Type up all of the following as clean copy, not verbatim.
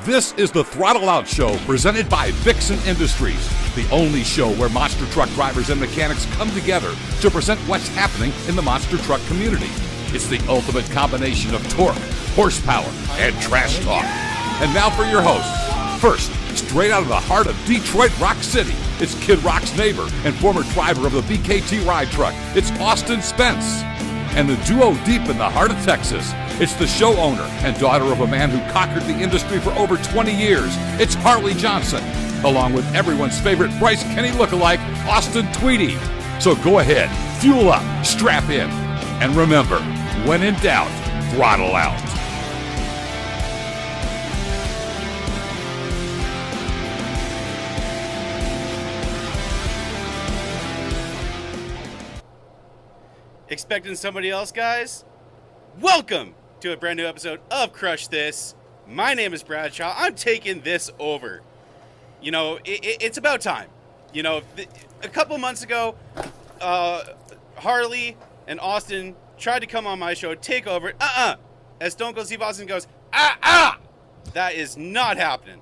This is the Throttle Out Show presented by Vixen Industries, the only show where monster truck drivers and mechanics come together to present what's happening in the monster truck community. It's the ultimate combination of torque, horsepower, and trash talk. And now for your hosts. First, straight out of the heart of Detroit Rock City, it's Kid Rock's neighbor and former driver of the BKT ride truck. It's Austin Spence. And the duo deep in the heart of Texas, it's the show owner and daughter of a man who conquered the industry for over 20 years. It's Harley Johnson, along with everyone's favorite Bryce Kenny lookalike, Austin Tweedy. So go ahead, fuel up, strap in, and remember, when in doubt, throttle out. Expecting somebody else, guys? Welcome to a brand new episode of Crush This. My name is Bradshaw. I'm taking this over. You know, it's about time. You know, a couple months ago, Harley and Austin tried to come on my show, take over. As Stone Cold Steve Austin goes, that is not happening.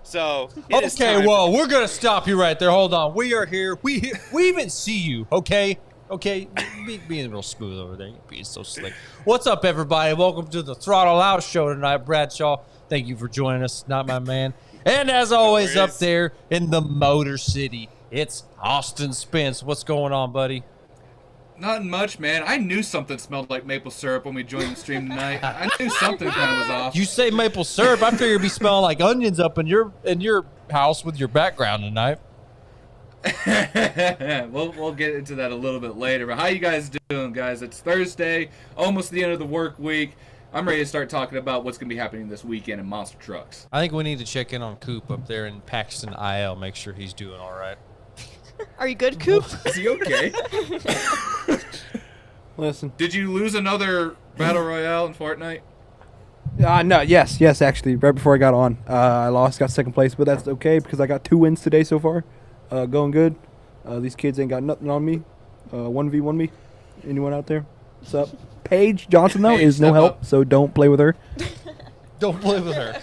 So, okay, well, we're going to stop you right there. Hold on. We are here. We even see you, okay? Okay, being real smooth over there. You're being so slick. What's up, everybody? Welcome to the Throttle Out Show tonight. Bradshaw, thank you for joining us. Not my man. And as always, up there in the Motor City, it's Austin Spence. What's going on, buddy? Nothing much, man. I knew something smelled like maple syrup when we joined the stream tonight. I knew something kind of was off. You say maple syrup, I figure it'd be smelling like onions up in your house with your background tonight. We'll get into that a little bit later. But how you guys doing, guys? It's Thursday, almost the end of the work week. I'm ready to start talking about what's going to be happening this weekend in monster trucks. I think we need to check in on Coop up there in Paxton, IL. Make sure he's doing all right. Are you good, Coop? Is he okay? Listen. Did you lose another battle royale in Fortnite? No, yes, actually. Right before I got on, I lost, got second place, but that's okay because I got 2 wins today so far. Going good. These kids ain't got nothing on me. 1v1 me. Anyone out there? What's up? Paige Johnson, though, is no help, so don't play with her. Don't play with her.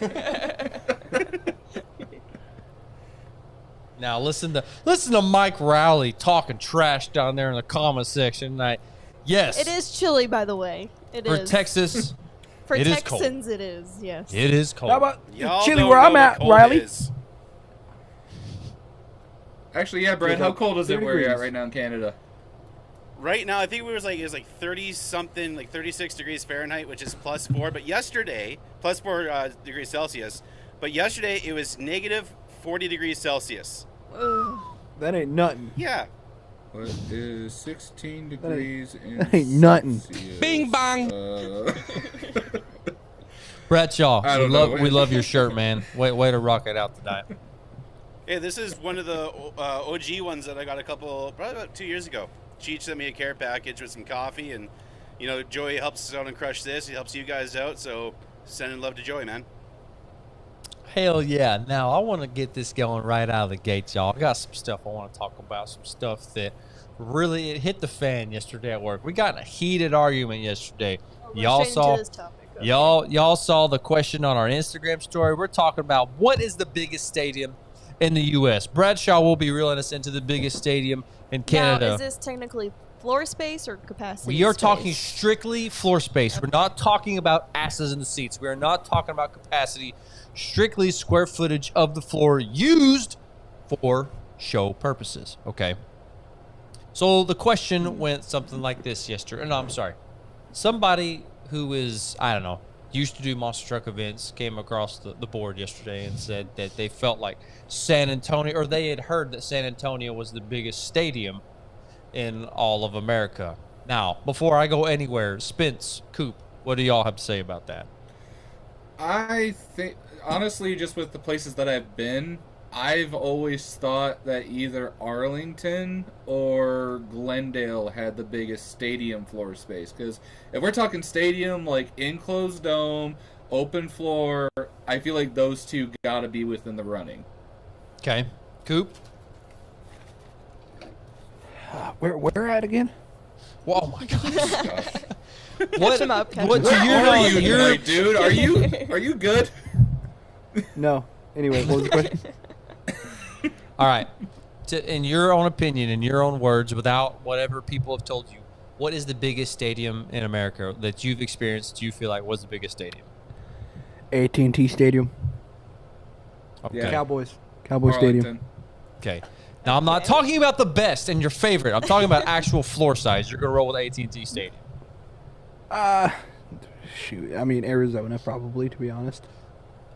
Now, listen to Mike Rowley talking trash down there in the comment section tonight. Yes. It is chilly, by the way. For Texas, For it Texans, is cold. it is, yes. It is cold. How about Y'all chilly don't where know I'm what at, cold Riley? is. Actually, yeah, Brad, how cold is it 30 where you're at degrees. right now in Canada? Right now, I think it was like 30 something, like 36 degrees Fahrenheit, which is +4. But yesterday, +4 degrees Celsius. But yesterday it was negative 40 degrees Celsius. That ain't nothing. Yeah. What is 16 degrees in that ain't nothing. Celsius? Bing bong. Bradshaw, we love your shirt, man. Way to rock it out tonight. Hey, this is one of the OG ones that I got probably about 2 years ago. Cheech sent me a care package with some coffee, and, you know, Joey helps us out and Crush This. He helps you guys out, so sending love to Joey, man. Hell yeah. Now, I want to get this going right out of the gates, y'all. I got some stuff I want to talk about, some stuff that really it hit the fan yesterday at work. We got in a heated argument yesterday. Y'all saw the question on our Instagram story. We're talking about what is the biggest stadium in the U.S. Bradshaw will be reeling us into the biggest stadium in Canada. Now, is this technically floor space or capacity? We are space? talking strictly floor space. We're not talking about asses in the seats. We are not talking about capacity. Strictly square footage of the floor used for show purposes. Okay. So the question went something like this yesterday. No, I'm sorry. Somebody who is, I don't know, used to do monster truck events came across the board yesterday and said that they felt like San Antonio, or they had heard that San Antonio was the biggest stadium in all of America. Now, before I go anywhere, Spence, Coop, what do y'all have to say about that? I think, honestly, just with the places that I've been, I've always thought that either Arlington or Glendale had the biggest stadium floor space. Because if we're talking stadium, like enclosed dome, open floor, I feel like those two got to be within the running. Okay. Coop? Where at again? Well, oh my gosh. Catch him up. What Where are you you're tonight, dude? Are you good? No. Anyway, what was the question? All right. In your own opinion, in your own words, without whatever people have told you, what is the biggest stadium in America that you've experienced that you feel like was the biggest stadium? AT&T Stadium. Okay. Yeah. Cowboys Stadium. Arlington. Okay. Now, I'm not talking about the best and your favorite. I'm talking about actual floor size. You're going to roll with AT&T Stadium. Shoot. I mean, Arizona probably, to be honest.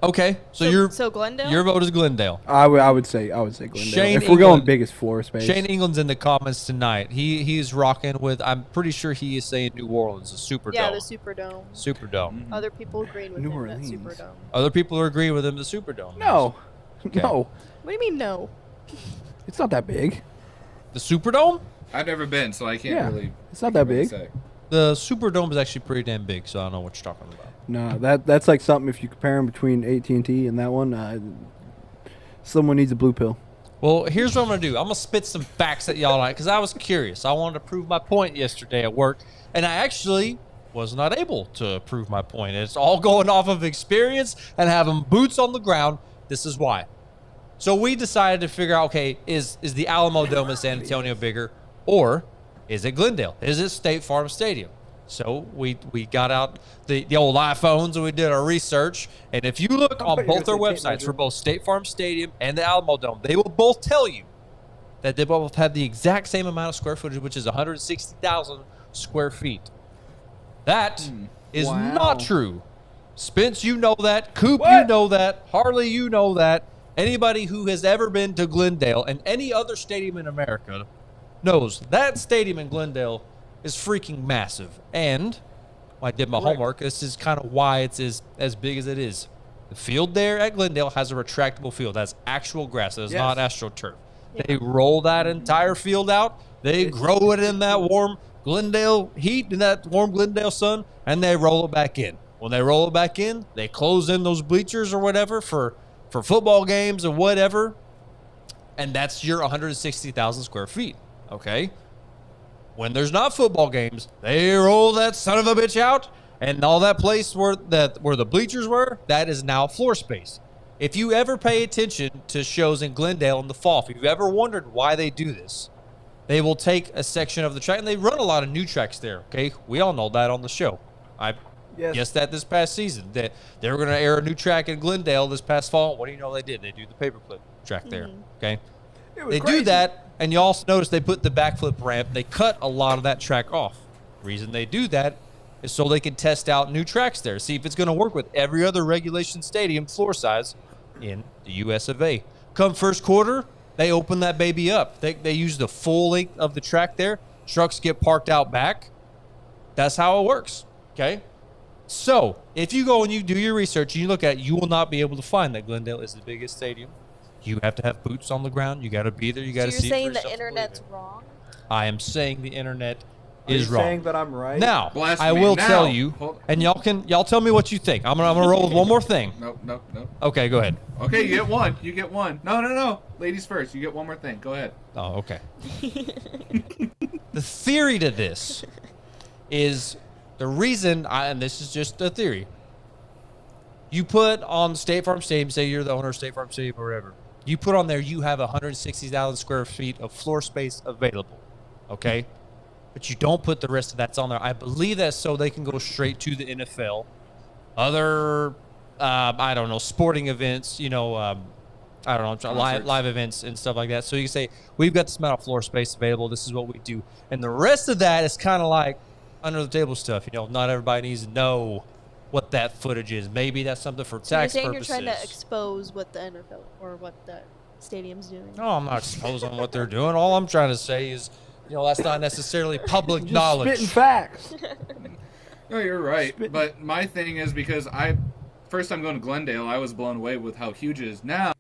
Okay. So Glendale? your vote is Glendale. I would say Glendale. Shane If we're going England- biggest floor space. Shane England's in the comments tonight. He's rocking with, I'm pretty sure he is saying New Orleans, the Superdome. Yeah, the Superdome. Superdome. Other people agreed with New him Orleans. that Superdome. Other people are agreeing with him, the Superdome. No. Okay. No. What do you mean no? It's not that big. The Superdome? I've never been, so I can't Yeah, really. it's not that really big. say. The Superdome is actually pretty damn big, so I don't know what you're talking about. No, that's like something if you compare them between AT&T and that one, someone needs a blue pill. Well, here's what I'm going to do. I'm going to spit some facts at y'all because I was curious. I wanted to prove my point yesterday at work, and I actually was not able to prove my point. It's all going off of experience and having boots on the ground. This is why. So we decided to figure out, okay, is the Alamo Dome in San Antonio bigger, or is it Glendale? Is it State Farm Stadium? So we got out the old iPhones and we did our research. And if you look on both their websites for both State Farm Stadium and the Alamo Dome, they will both tell you that they both have the exact same amount of square footage, which is 160,000 square feet. That is Wow. not true. Spence, you know that. Coop, you What? know that. Harley, you know that. Anybody who has ever been to Glendale and any other stadium in America knows that stadium in Glendale is freaking massive. And when I did my homework, this is kind of why it's as big as it is. The field there at Glendale has a retractable field. That's actual grass. It is not AstroTurf. They roll that entire field out. They grow it in that warm Glendale heat, in that warm Glendale sun, and they roll it back in. When they roll it back in, they close in those bleachers or whatever for football games or whatever. And that's your 160,000 square feet. Okay? When there's not football games, they roll that son of a bitch out, and all that place where the bleachers were, that is now floor space. If you ever pay attention to shows in Glendale in the fall, if you've ever wondered why they do this, they will take a section of the track, and they run a lot of new tracks there, okay? We all know that on the show. I guessed that this past season, that they were going to air a new track in Glendale this past fall. What do you know they did? They do the paperclip track there, okay? They do that, and you also notice they put the backflip ramp. They cut a lot of that track off. The reason they do that is so they can test out new tracks there, see if it's going to work with every other regulation stadium floor size in the US of A. Come first quarter, they open that baby up. They use the full length of the track there. Trucks get parked out back. That's how it works, okay? So if you go and you do your research and you look at it, you will not be able to find that Glendale is the biggest stadium. You have to have boots on the ground. You got to be there. You got to So see you're it for saying the yourself to believe internet's it. wrong? I am saying the internet Are is you wrong. saying that I'm right? Now, Blasphemy. I will Now. tell you, Hold- and y'all tell me what you think. I'm gonna roll with one more thing. Nope. Okay, go ahead. Okay, you get one. You get one. No. Ladies first. You get one more thing. Go ahead. Oh, okay. The theory to this is the reason, and this is just a theory. You put on State Farm Stadium, say you're the owner of State Farm Stadium or whatever. You put on there, you have 160,000 square feet of floor space available, okay? But you don't put the rest of that's on there. I believe that's so they can go straight to the NFL. Other, I don't know, sporting events, I don't know, live events and stuff like that. So you can say, we've got this amount of floor space available. This is what we do. And the rest of that is kind of like under the table stuff. Not everybody needs to know what that footage is. Maybe that's something for So you're tax saying purposes. you're trying to expose what the NFL or what the stadium's doing? No, I'm not exposing what they're doing. All I'm trying to say is, that's not necessarily public Just knowledge. spitting facts. No, you're right. But my thing is because first time going to Glendale, I was blown away with how huge it is. Now,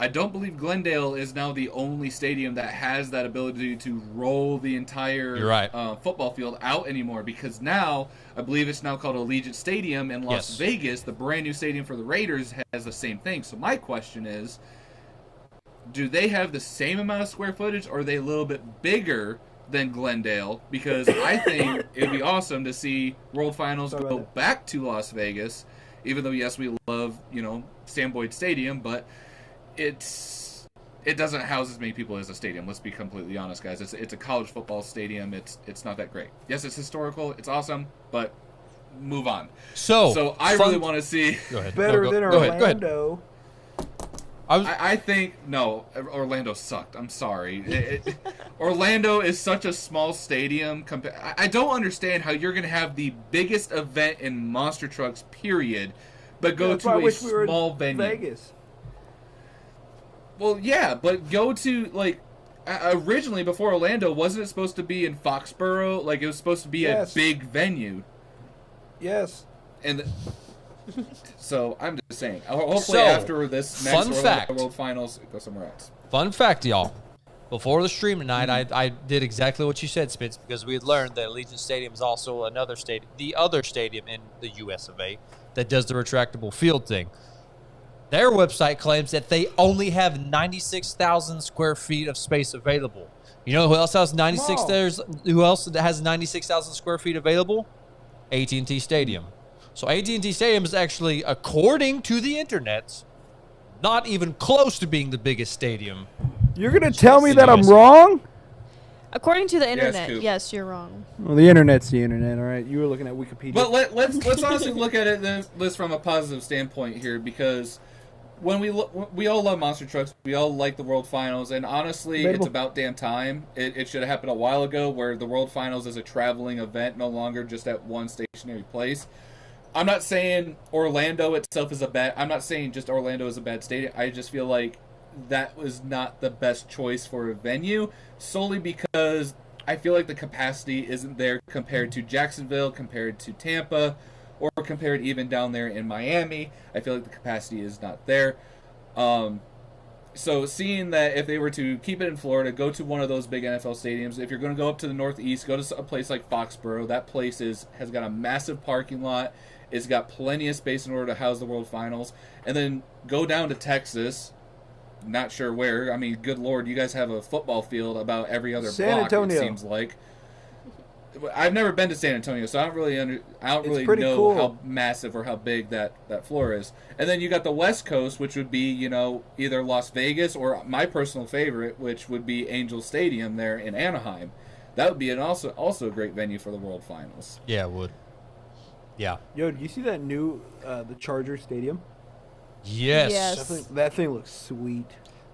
I don't believe Glendale is now the only stadium that has that ability to roll the entire You're right. Football field out anymore, because now I believe it's now called Allegiant Stadium in Las Yes. Vegas. The brand new stadium for the Raiders has the same thing. So my question is, do they have the same amount of square footage, or are they a little bit bigger than Glendale? Because I think it would be awesome to see World Finals Sorry go about that. back to Las Vegas Even though, yes, we love, Sam Boyd Stadium, but it doesn't house as many people as a stadium. Let's be completely honest, guys. It's a college football stadium. It's not that great. Yes, it's historical. It's awesome, but move on. So I really want to see Go ahead. Better than go ahead. Orlando. I think no. Orlando sucked. I'm sorry. Orlando is such a small stadium. I don't understand how you're going to have the biggest event in monster trucks, period, but go to a small venue. Vegas. Well, yeah, but go to originally before Orlando, wasn't it supposed to be in Foxborough? Like it was supposed to be a big venue. Yes. And so I'm just saying. Hopefully after this next Orlando World Finals, go somewhere else. Fun fact, y'all. Before the stream tonight, I did exactly what you said, Spence, because we had learned that Allegiant Stadium is also another stadium, the other stadium in the U.S. of A. that does the retractable field thing. Their website claims that they only have 96,000 square feet of space available. You know who else has 96,000 square feet available? AT&T Stadium. So AT&T Stadium is actually, according to the internet, not even close to being the biggest stadium. You're going to tell me that I'm wrong? According to the internet, yes, you're wrong. Well, the internet's the internet, all right? You were looking at Wikipedia. But let's honestly look at this from a positive standpoint here, because when we all love monster trucks, we all like the World Finals, and honestly, it's about damn time. It should have happened a while ago, where the World Finals is a traveling event, no longer just at one stationary place. I'm not saying Orlando itself is I'm not saying just Orlando is a bad stadium. I just feel like that was not the best choice for a venue, solely because I feel like the capacity isn't there compared to Jacksonville, compared to Tampa, or compared even down there in Miami. I feel like the capacity is not there. So seeing that if they were to keep it in Florida, go to one of those big NFL stadiums, if you're going to go up to the Northeast, go to a place like Foxborough. That place has got a massive parking lot. It's got plenty of space in order to house the World Finals. And then go down to Texas. Not sure where. I mean, good Lord, you guys have a football field about every other San block, Antonio. it seems like. I've never been to San Antonio, so I don't really know cool. how massive or how big that floor is. And then you got the West Coast, which would be, either Las Vegas or my personal favorite, which would be Angel Stadium there in Anaheim. That would be also a great venue for the World Finals. Yeah, it would. Yeah. Yo, do you see that new the Charger Stadium? Yes. That thing looks sweet.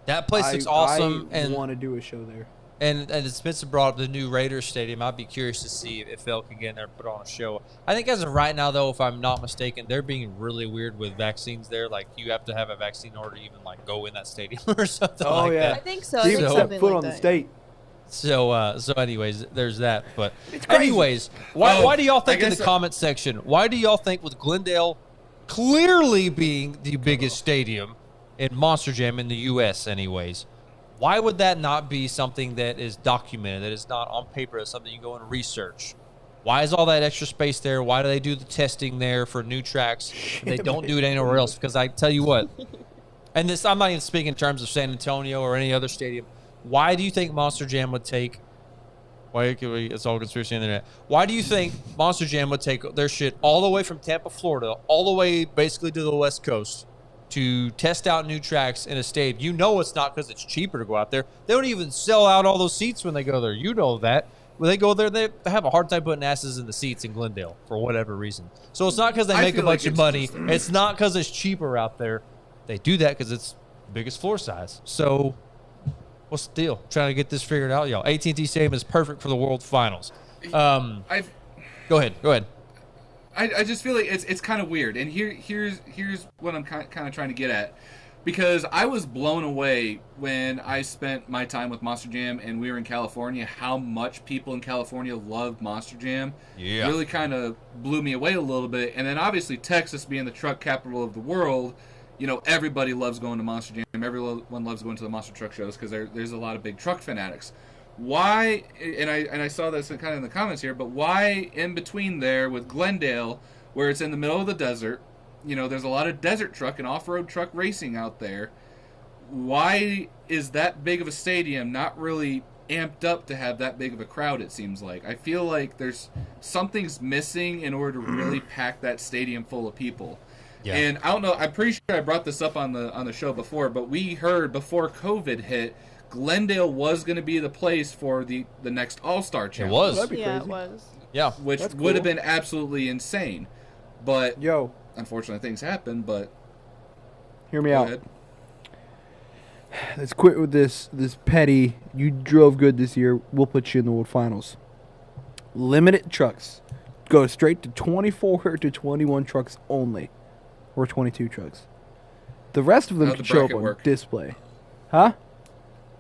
That place looks awesome. I want to do a show there. And Spencer brought up the new Raiders Stadium. I'd be curious to see if Phil can get in there and put on a show. I think as of right now, though, if I'm not mistaken, they're being really weird with vaccines there. Like, you have to have a vaccine in order to even, go in that stadium or something like that. I think so. You even step foot on the state. So anyways, there's that. But anyways, why do y'all think in the comment section, why do y'all think with Glendale clearly being the biggest stadium in Monster Jam in the U.S. anyways, why would that not be something that is documented, that is not on paper, that's something you go and research? Why is all that extra space there? Why do they do the testing there for new tracks? They don't do it anywhere else. Because I tell you what, and this, I'm not even speaking in terms of San Antonio or any other stadium. Why do you think Monster Jam would take? It's all conspiracy on the internet. Why do you think Monster Jam would take their shit all the way from Tampa, Florida, all the way basically to the West Coast to test out new tracks in a stadium? You know it's not because it's cheaper to go out there. They don't even sell out all those seats when they go there. You know that. When they go there, they have a hard time putting asses in the seats in Glendale for whatever reason. So it's not because they make a bunch of money. It's not because it's cheaper out there. They do that because it's the biggest floor size. So what's the deal? Trying to get this figured out, y'all. AT&T Stadium is perfect for the World Finals. Go ahead. I just feel like it's kind of weird, and here's what I'm kind of trying to get at, because I was blown away when I spent my time with Monster Jam and we were in California, how much people in California love Monster Jam. Yeah, really kind of blew me away a little bit. And then obviously Texas being the truck capital of the world, everybody loves going to Monster Jam. Everyone loves going to the monster truck shows because there's a lot of big truck fanatics. Why, and I saw this kind of in the comments here, but why in between there with Glendale, where it's in the middle of the desert, there's a lot of desert truck and off-road truck racing out there. Why is that big of a stadium not really amped up to have that big of a crowd, it seems like? I feel like something's missing in order to really pack that stadium full of people. Yeah. And I don't know. I'm pretty sure I brought this up on the show before, but we heard before COVID hit, Glendale was going to be the place for the next All-Star It Challenge. was. That'd be Yeah, it crazy. was. Yeah. Which That's would have cool. been absolutely insane. But Yo, unfortunately, things happen. But hear me go out. ahead. Let's quit with this petty. You drove good this year. We'll put you in the World Finals. Limited trucks. Go straight to 24 to 21 trucks only, or 22 trucks. The rest of them How'd can the show up bracket on work? display. Huh? How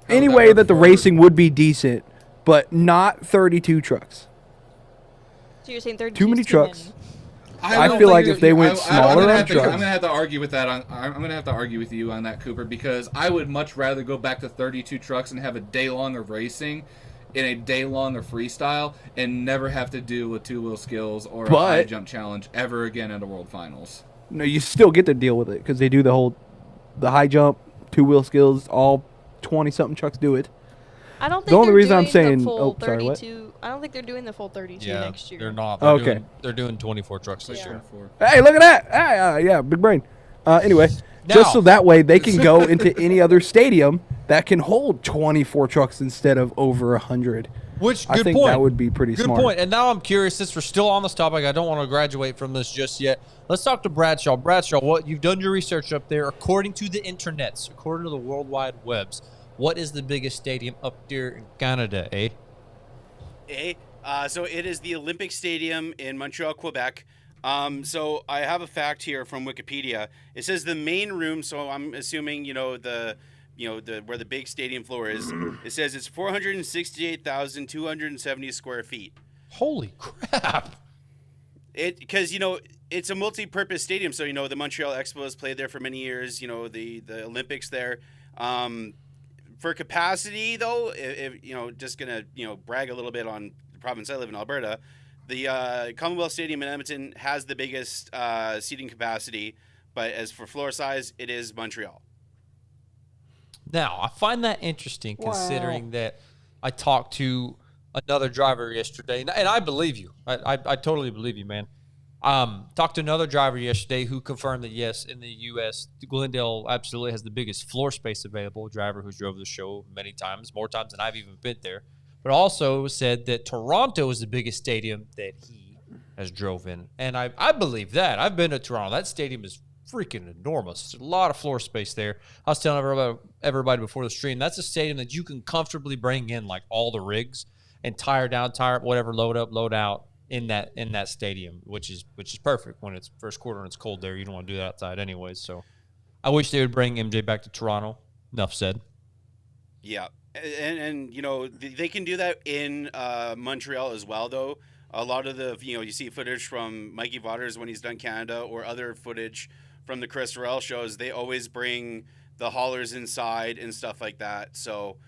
would Any that way work that the for- racing would be decent, but not 32 trucks. So you're saying 32 Too many is too many. trucks. I feel don't like think if they went I'm smaller gonna on have to, trucks- I'm gonna have to argue with that. I'm gonna have to argue with you on that, Cooper, because I would much rather go back to 32 trucks and have a day long of racing, in a day long of freestyle, and never have to do a two-wheel skills or a high But- jump challenge ever again at the World Finals. No, you still get to deal with it because they do the high jump, two-wheel skills. All 20-something trucks do it. I don't think The only they're reason I'm doing saying- the full oh, sorry, what? 32. I don't think they're doing the full 32 Yeah. next year. They're not. Okay. They're doing 24 trucks this Yeah. year. Hey, look at that! Hey, yeah, big brain. Anyway, Now- just so that way they can go into any other stadium that can hold 24 trucks instead of over 100. Which, I good think point. that would be pretty Good smart. point. And now I'm curious, since we're still on this topic, I don't want to graduate from this just yet. Let's talk to Bradshaw. Bradshaw, what you've done your research up there. According to the internets, according to the World Wide Webs, what is the biggest stadium up there in Canada, eh? So it is the Olympic Stadium in Montreal, Quebec. So I have a fact here from Wikipedia. It says the main room. So I'm assuming the where the big stadium floor is. It says it's 468,270 square feet. Holy crap. Because it's a multi-purpose stadium. So the Montreal Expos played there for many years. The Olympics there. For capacity, though, if just gonna brag a little bit on the province I live in, Alberta, the Commonwealth Stadium in Edmonton has the biggest seating capacity, but as for floor size, it is Montreal. Now, I find that interesting considering that I talked to another driver yesterday, and I believe you. I totally believe you, man. Talked to another driver yesterday who confirmed that, yes, in the U.S., Glendale absolutely has the biggest floor space available, a driver who's drove the show many times, more times than I've even been there. But also said that Toronto is the biggest stadium that he has drove in. And I believe that. I've been to Toronto. That stadium is freaking enormous. There's a lot of floor space there. I was telling everybody before the stream, that's a stadium that you can comfortably bring in like all the rigs and tire down, tire up, whatever, load up, load out in that stadium, which is perfect when it's first quarter and it's cold there. You don't want to do that outside anyways. So I wish they would bring MJ back to Toronto. Enough said. Yeah, and they can do that in Montreal as well, though. A lot of the you see footage from Mikey Vaughters when he's done Canada, or other footage from the Chris Terrell shows. They always bring the haulers inside and stuff like that. So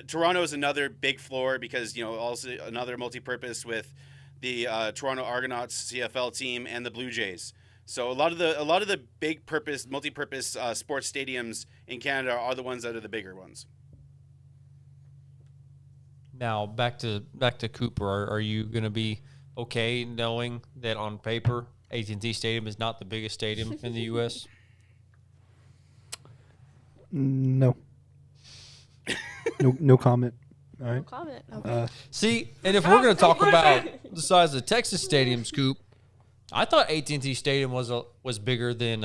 Toronto is another big floor because also another multi-purpose with the Toronto Argonauts CFL team and the Blue Jays. So a lot of the big purpose multi-purpose sports stadiums in Canada are the ones that are the bigger ones. Now back to Cooper. Are you going to be okay knowing that on paper AT&T Stadium is not the biggest stadium in the U.S.? No. No comment. All right. Comment. Okay. See, and if we're going to talk about the size of the Texas Stadium, Scoop, I thought AT&T Stadium was bigger than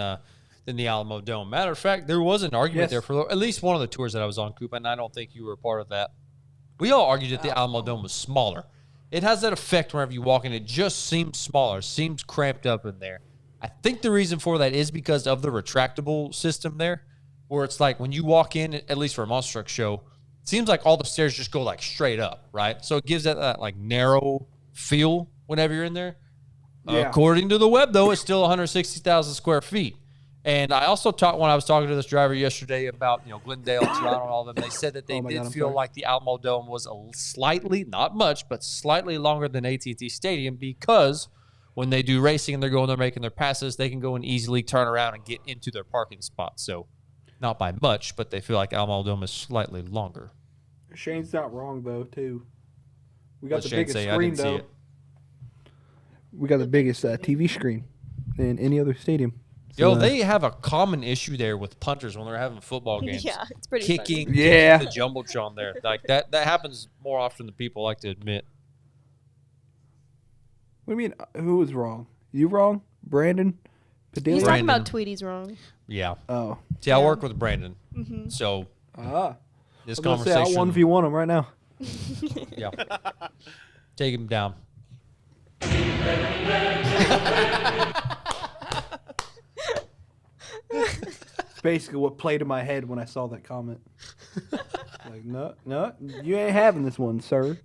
the Alamo Dome. Matter of fact, there was an argument Yes. there for at least one of the tours that I was on, Coop, and I don't think you were a part of that. We all argued that the Alamo Dome was smaller. It has that effect whenever you walk in. It just seems smaller, seems cramped up in there. I think the reason for that is because of the retractable system there, where it's like when you walk in, at least for a monster truck show, it seems like all the stairs just go like straight up, right? So it gives that like narrow feel whenever you're in there. Yeah. According to the web, though, it's still 160,000 square feet. And I also talked when I was talking to this driver yesterday about Glendale, Toronto, and all of them. They said that they Oh my did God, I'm feel sorry. like the Alamo Dome was a slightly, not much, but slightly longer than AT&T Stadium because when they do racing and they're going there making their passes, they can go and easily turn around and get into their parking spot. So not by much, but they feel like Alamo Dome is slightly longer. Shane's not wrong though, too. We got What'd the Shane biggest say? I screen didn't see though. it. We got the biggest TV screen than any other stadium. Yo, So, they have a common issue there with punters when they're having football games. Yeah, it's pretty Kicking, funny. Yeah. kicking the jumbotron there. Like that happens more often than people like to admit. What do you mean? Who was wrong? You wrong? Brandon? He's Padilla? talking Brandon. about Tweety's wrong. Yeah. Oh. See, I Yeah. work with Brandon. Mm-hmm. So Ah. this I was gonna say, conversation. I'll 1v1 him right now. Yeah. Take him down. It's basically what played in my head when I saw that comment. Like, no, you ain't having this one, sir.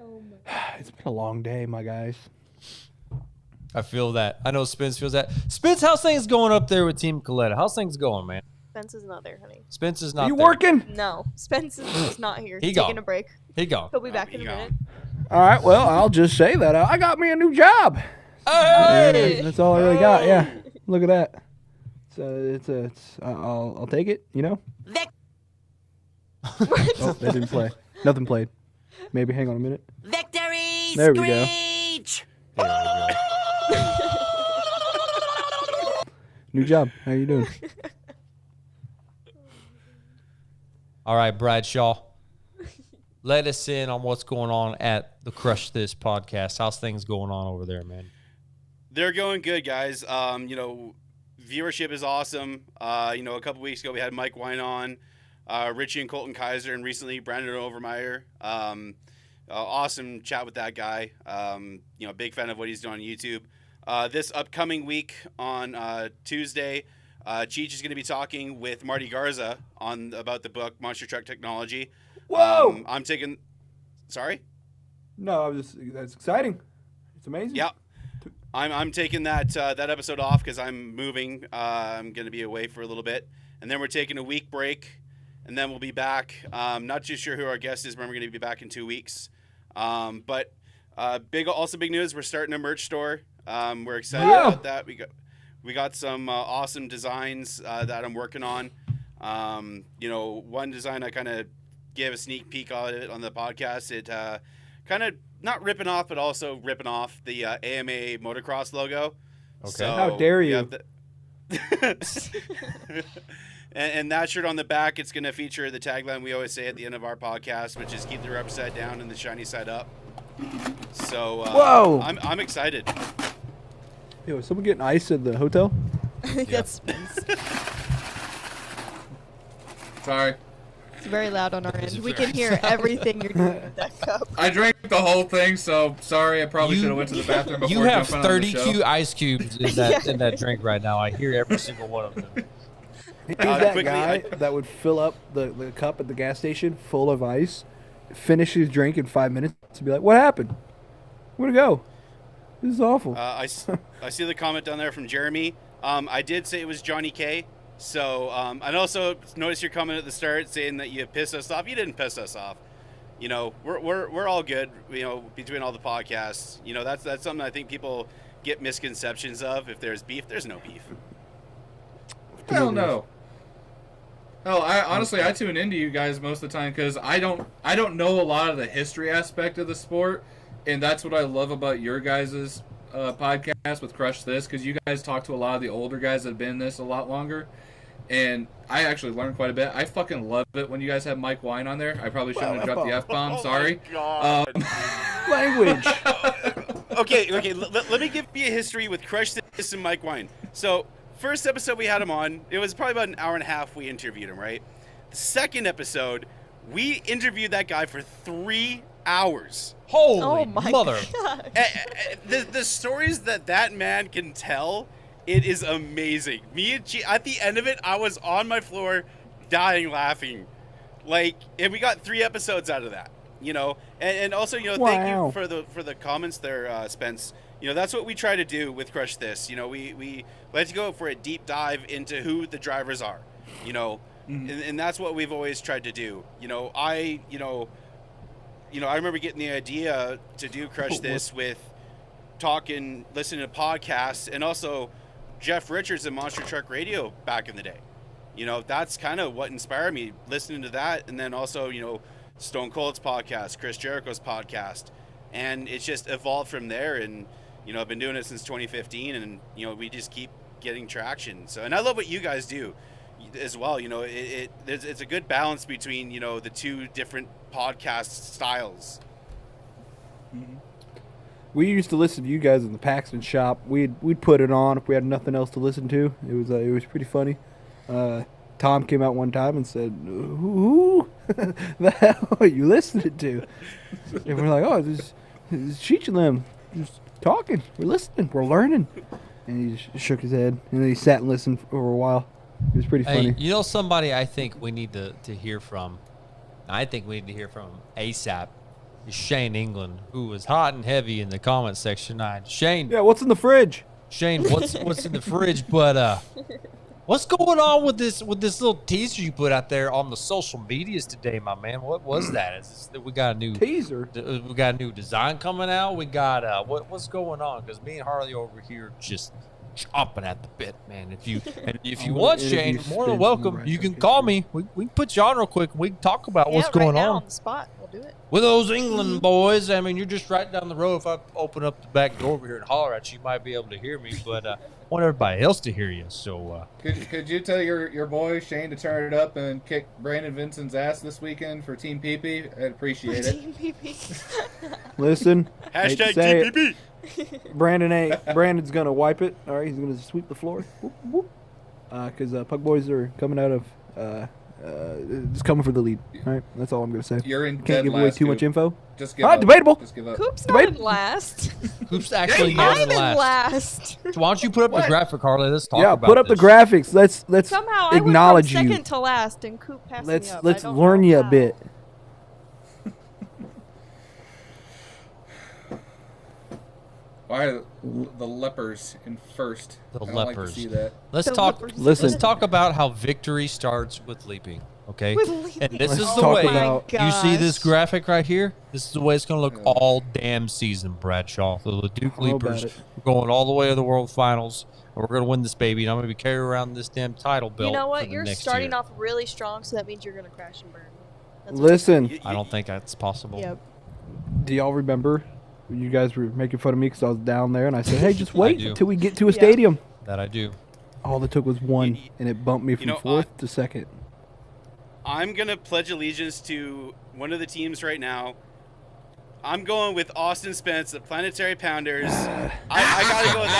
Oh my. It's been a long day, my guys. I feel that. I know Spence feels that. Spence, how's things going up there with Team Coletta? How's things going, man? Spence is not there, honey. Spence is Are not you there. working? No, Spence is just not here. He He's gone. taking a break. He gone. He'll be back he in a gone. minute. All right, well, I'll just say that I got me a new job. Hey! That's all I really got. Yeah, look at that. So I'll take it. You know. Oh, that didn't play. Nothing played. Maybe hang on a minute. Victory There we go. screech! New job. How you doing? All right, Bradshaw. Let us in on what's going on at the Crush This podcast. How's things going on over there, man? They're going good, guys. Viewership is awesome. A couple weeks ago we had Mike Wine on, Richie and Colton Kaiser, and recently Brandon Overmeyer. Awesome chat with that guy. Big fan of what he's doing on YouTube. This upcoming week on Tuesday, Cheech is going to be talking with Marty Garza about the book Monster Truck Technology. Whoa! I'm taking. Sorry. No, that's exciting. It's amazing. Yeah. I'm taking that episode off because I'm moving. I'm going to be away for a little bit, and then we're taking a week break, and then we'll be back. Not too sure who our guest is, but we're going to be back in 2 weeks. But big news. We're starting a merch store. We're excited about that. We got some awesome designs that I'm working on. One design I kind of gave a sneak peek on it on the podcast. It kind of not ripping off, but also ripping off the AMA motocross logo. Okay. So How dare we you. have and that shirt on the back, it's going to feature the tagline we always say at the end of our podcast, which is keep the rubber side down and the shiny side up. So Whoa. I'm excited. Yo, is someone getting ice at the hotel? I think that's Spence. Sorry. It's very loud on our end. We can hear everything you're doing with that cup. I drank the whole thing, so sorry. I probably should have went to the bathroom before You have jumping on the 30 show. ice cubes in that drink right now. I hear every single one of them. He's that quickly, guy that would fill up the cup at the gas station full of ice, finish his drink in 5 minutes, and be like, "What happened? Where'd it go? This is awful." I see the comment down there from Jeremy. I did say it was Johnny K. So, and also notice your comment at the start saying that you pissed us off. You didn't piss us off. We're all good. Between all the podcasts, that's something I think people get misconceptions of. If there's beef, there's no beef. Hell no. Hell, I tune into you guys most of the time because I don't know a lot of the history aspect of the sport, and that's what I love about your guys' podcast with Crush This, because you guys talk to a lot of the older guys that have been in this a lot longer, and I actually learned quite a bit. I fucking love it when you guys have Mike Wine on there. I probably shouldn't have dropped the F-bomb, sorry. Language. Okay. Let me give you a history with Crush This and Mike Wine. So, first episode we had him on, it was probably about an hour and a half we interviewed him, right? The second episode, we interviewed that guy for 3 hours. Holy Oh my mother. god. The stories that man can tell, it is amazing. Me and at the end of it, I was on my floor dying laughing. And we got 3 episodes out of that, and also, thank Wow. you for the comments there, Spence. That's what we try to do with Crush This. We like to go for a deep dive into who the drivers are, and that's what we've always tried to do. I remember getting the idea to do Crush This with listening to podcasts, and also Jeff Richards and Monster Truck Radio back in the day. That's kind of what inspired me, listening to that, and then also, Stone Cold's podcast, Chris Jericho's podcast, and it's just evolved from there. And I've been doing it since 2015, and we just keep getting traction. So, and I love what you guys do as well. It's a good balance between the two different podcast styles. Mm-hmm. We used to listen to you guys in the Paxton shop. We'd put it on if we had nothing else to listen to. It was pretty funny. Tom came out one time and said, "Who the hell are you listening to?" And we're like, "Oh, just teaching them, just talking. We're listening. We're learning." And he just shook his head, and then he sat and listened for a while. It was pretty funny. Hey, somebody I think we need to hear from. I think we need to hear from ASAP. Is Shane England, who was hot and heavy in the comment section tonight. Shane. Yeah, what's in the fridge? Shane, what's in the fridge? But what's going on with this little teaser you put out there on the social medias today, my man? What was that? We got a new teaser. We got a new design coming out. We got what's going on? Because me and Harley over here just chomping at the bit, man. If you want, Shane, you're more than welcome. You can call me. We can put you on real quick and we can talk about what's going now on. On the spot, we'll do it. With those England boys, I mean, you're just right down the road. If I open up the back door over here and holler at you, you might be able to hear me, but I want everybody else to hear you. So, could you tell your boy Shane to turn it up and kick Brandon Vincent's ass this weekend for Team PP? I'd appreciate it. Team PP. Listen, Hashtag Team PP. Brandon's gonna wipe it. All right, he's gonna sweep the floor. Because Pug Boys are coming out of just coming for the lead. All right, that's all I'm gonna say. You're in Can't dead give away last, too much Coop. info. Just give up. Debatable. Just give up. Coop's not in last. Coop's actually not I'm in in last. last. So why don't you put up the graphic, Harley? Let's talk about put up this. the graphics. Let's Somehow acknowledge I went from you. second to last, and Coop passed me up. Let's I don't learn know you a how. bit. Why are the lepers in first? The I don't lepers. like to see that. Let's The talk. lepers. Listen. Let's talk about how victory starts with leaping. Okay. With leaping. And this Let's is the talk way. about- You see this Gosh. graphic right here? This is the way it's going to look all damn season, Bradshaw. So the Duke How about Leapers, it? we're going all the way to the World Finals, and we're going to win this baby. And I'm going to be carrying around this damn title belt. You know for what? the You're next starting year. off really strong, so that means you're going to crash and burn. That's what Listen, I don't think that's possible. Yep. do y'all remember when you guys were making fun of me because I was down there and I said, "Hey, just wait do. until we get to a Yeah. stadium." That I do. All it took was one, and it bumped me from know, fourth to second. I'm going to pledge allegiance to one of the teams right now. I'm going with Austin Spence, the Planetary Pounders. I got to go with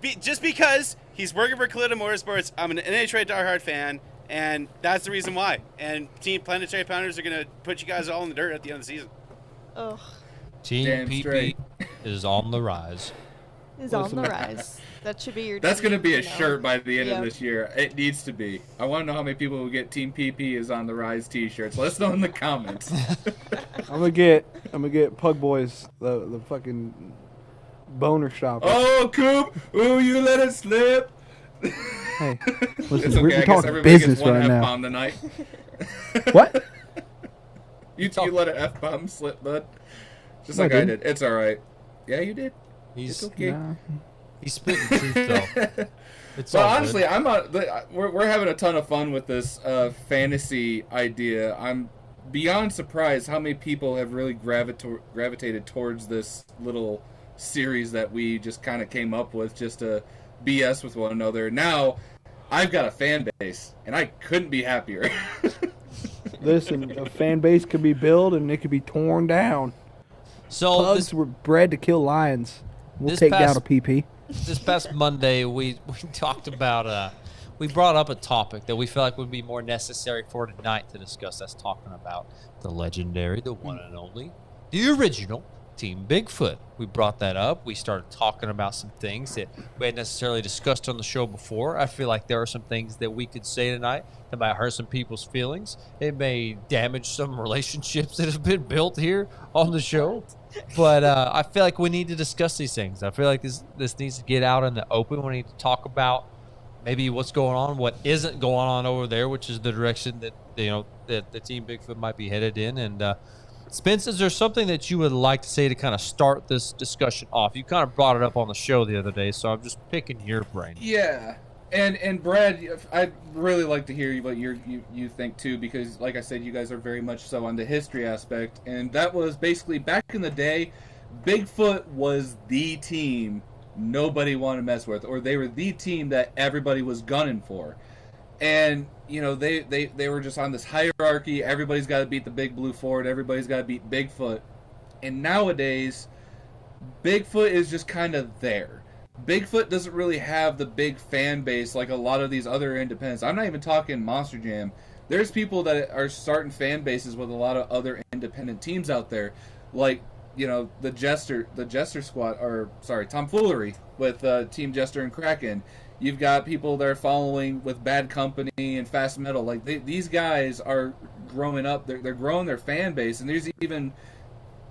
Austin. Just because he's working for Collider Motorsports, I'm an NHRA diehard fan, and that's the reason why. And Team Planetary Pounders are going to put you guys all in the dirt at the end of the season. Ugh. Team Damn PP straight. is on the rise. Is on Listen. the rise. That should be your. That's team, going to be a you know. shirt by the end Yep. of this year. It needs to be. I want to know how many people will get Team PP is on the rise t-shirts. Let us know in the comments. I'm gonna get Pug Boys the fucking boner shop. Oh, Coop! Ooh, you let it slip. Hey, It's listen, okay. we're I guess talking everybody business gets one right now. F-bomb tonight. What? You let an F-bomb slip, bud. Just No, like I I didn't. did. It's all right. Yeah, you did. He's It's okay. Nah. he's spitting truth though. It's Well, all good. honestly, we're having a ton of fun with this fantasy idea. I'm beyond surprised how many people have really gravitated towards this little series that we just kind of came up with just to BS with one another. Now, I've got a fan base, and I couldn't be happier. Listen, a fan base could be built and it could be torn down. So Pugs were bred to kill lions. We'll this take past- down a PP. this past Monday, we talked about, we brought up a topic that we felt like would be more necessary for tonight to discuss. That's talking about the legendary, the one and only, the original Team Bigfoot. We brought that up. We started talking about some things that we hadn't necessarily discussed on the show before. I feel like there are some things that we could say tonight that might hurt some people's feelings. It may damage some relationships that have been built here on the show. But I feel like we need to discuss these things. I feel like this needs to get out in the open. We need to talk about maybe what's going on, what isn't going on over there, which is the direction that that the Team Bigfoot might be headed in. And Spence, is there something that you would like to say to kind of start this discussion off? You kind of brought it up on the show the other day, so I'm just picking your brain. Yeah, and Brad, I'd really like to hear what you think too, because like I said, you guys are very much so on the history aspect, and that was basically back in the day. Bigfoot was the team nobody wanted to mess with, or they were the team that everybody was gunning for. And, you know, they were just on this hierarchy. Everybody's got to beat the big blue Ford. Everybody's got to beat Bigfoot. And nowadays, Bigfoot is just kind of there. Bigfoot doesn't really have the big fan base like a lot of these other independents. I'm not even talking Monster Jam. There's people that are starting fan bases with a lot of other independent teams out there, like, you know, the Jester squad, or sorry, Tomfoolery with Team Jester and Kraken. You've got people that are following with Bad Company and Fast Metal. Like, these guys are growing up. They're growing their fan base, and there's even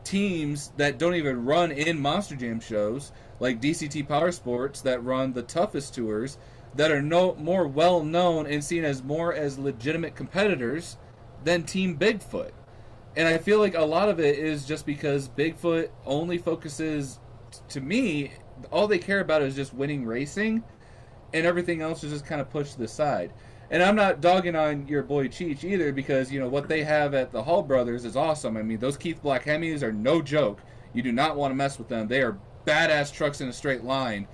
teams that don't even run in Monster Jam shows, like DCT Power Sports, that run the toughest tours, that are more well known and seen as more as legitimate competitors than Team Bigfoot. And I feel like a lot of it is just because Bigfoot only focuses, to me, all they care about is just winning racing, and everything else is just kind of pushed to the side. And I'm not dogging on your boy Cheech either, because, you know, what they have at the Hall Brothers is awesome. I mean, those Keith Black Hemis are no joke. You do not want to mess with them. They are badass trucks in a straight line.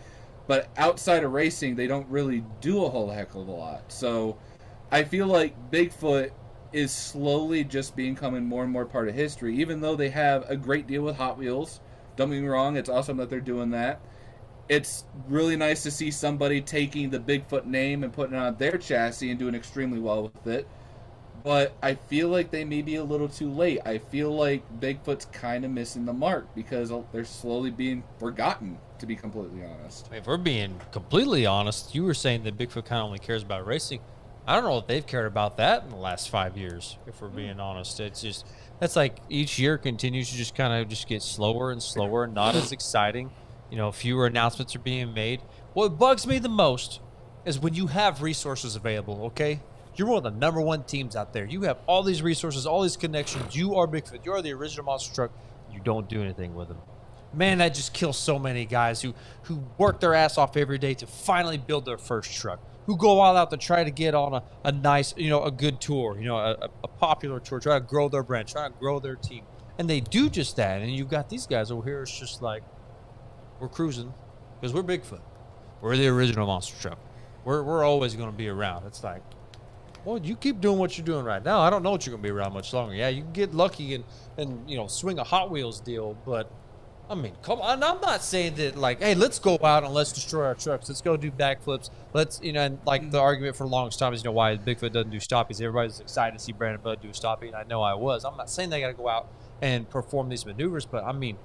But outside of racing, they don't really do a whole heck of a lot. So I feel like Bigfoot is slowly just becoming more and more part of history, even though they have a great deal with Hot Wheels. Don't get me wrong, it's awesome that they're doing that. It's really nice to see somebody taking the Bigfoot name and putting it on their chassis and doing extremely well with it. But I feel like they may be a little too late. I feel like Bigfoot's kind of missing the mark because they're slowly being forgotten, to be completely honest. If we're being completely honest, you were saying that Bigfoot kind of only cares about racing. I don't know if they've cared about that in the last 5 years, if we're being honest. It's just, that's like each year continues to just kind of just get slower and slower and not as exciting. You know, fewer announcements are being made. What bugs me the most is when you have resources available, okay? You're one of the number one teams out there. You have all these resources, all these connections. You are Bigfoot. You are the original monster truck. You don't do anything with them. Man, that just kills so many guys who work their ass off every day to finally build their first truck, who go all out to try to get on a nice, you know, a good tour, you know, a popular tour, try to grow their brand, try to grow their team. And they do just that. And you've got these guys over here. It's just like, we're cruising because we're Bigfoot. We're the original monster truck. We're always going to be around. It's like, well, you keep doing what you're doing right now. I don't know what you're going to be around much longer. Yeah, you can get lucky and you know, swing a Hot Wheels deal, but I mean, come on. I'm not saying that, like, hey, let's go out and let's destroy our trucks. Let's go do backflips. Let's, you know, and like the argument for the longest time is, you know, why Bigfoot doesn't do stoppies. Everybody's excited to see Brandon Budd do a stoppie, and I know I was. I'm not saying they got to go out and perform these maneuvers, but I mean,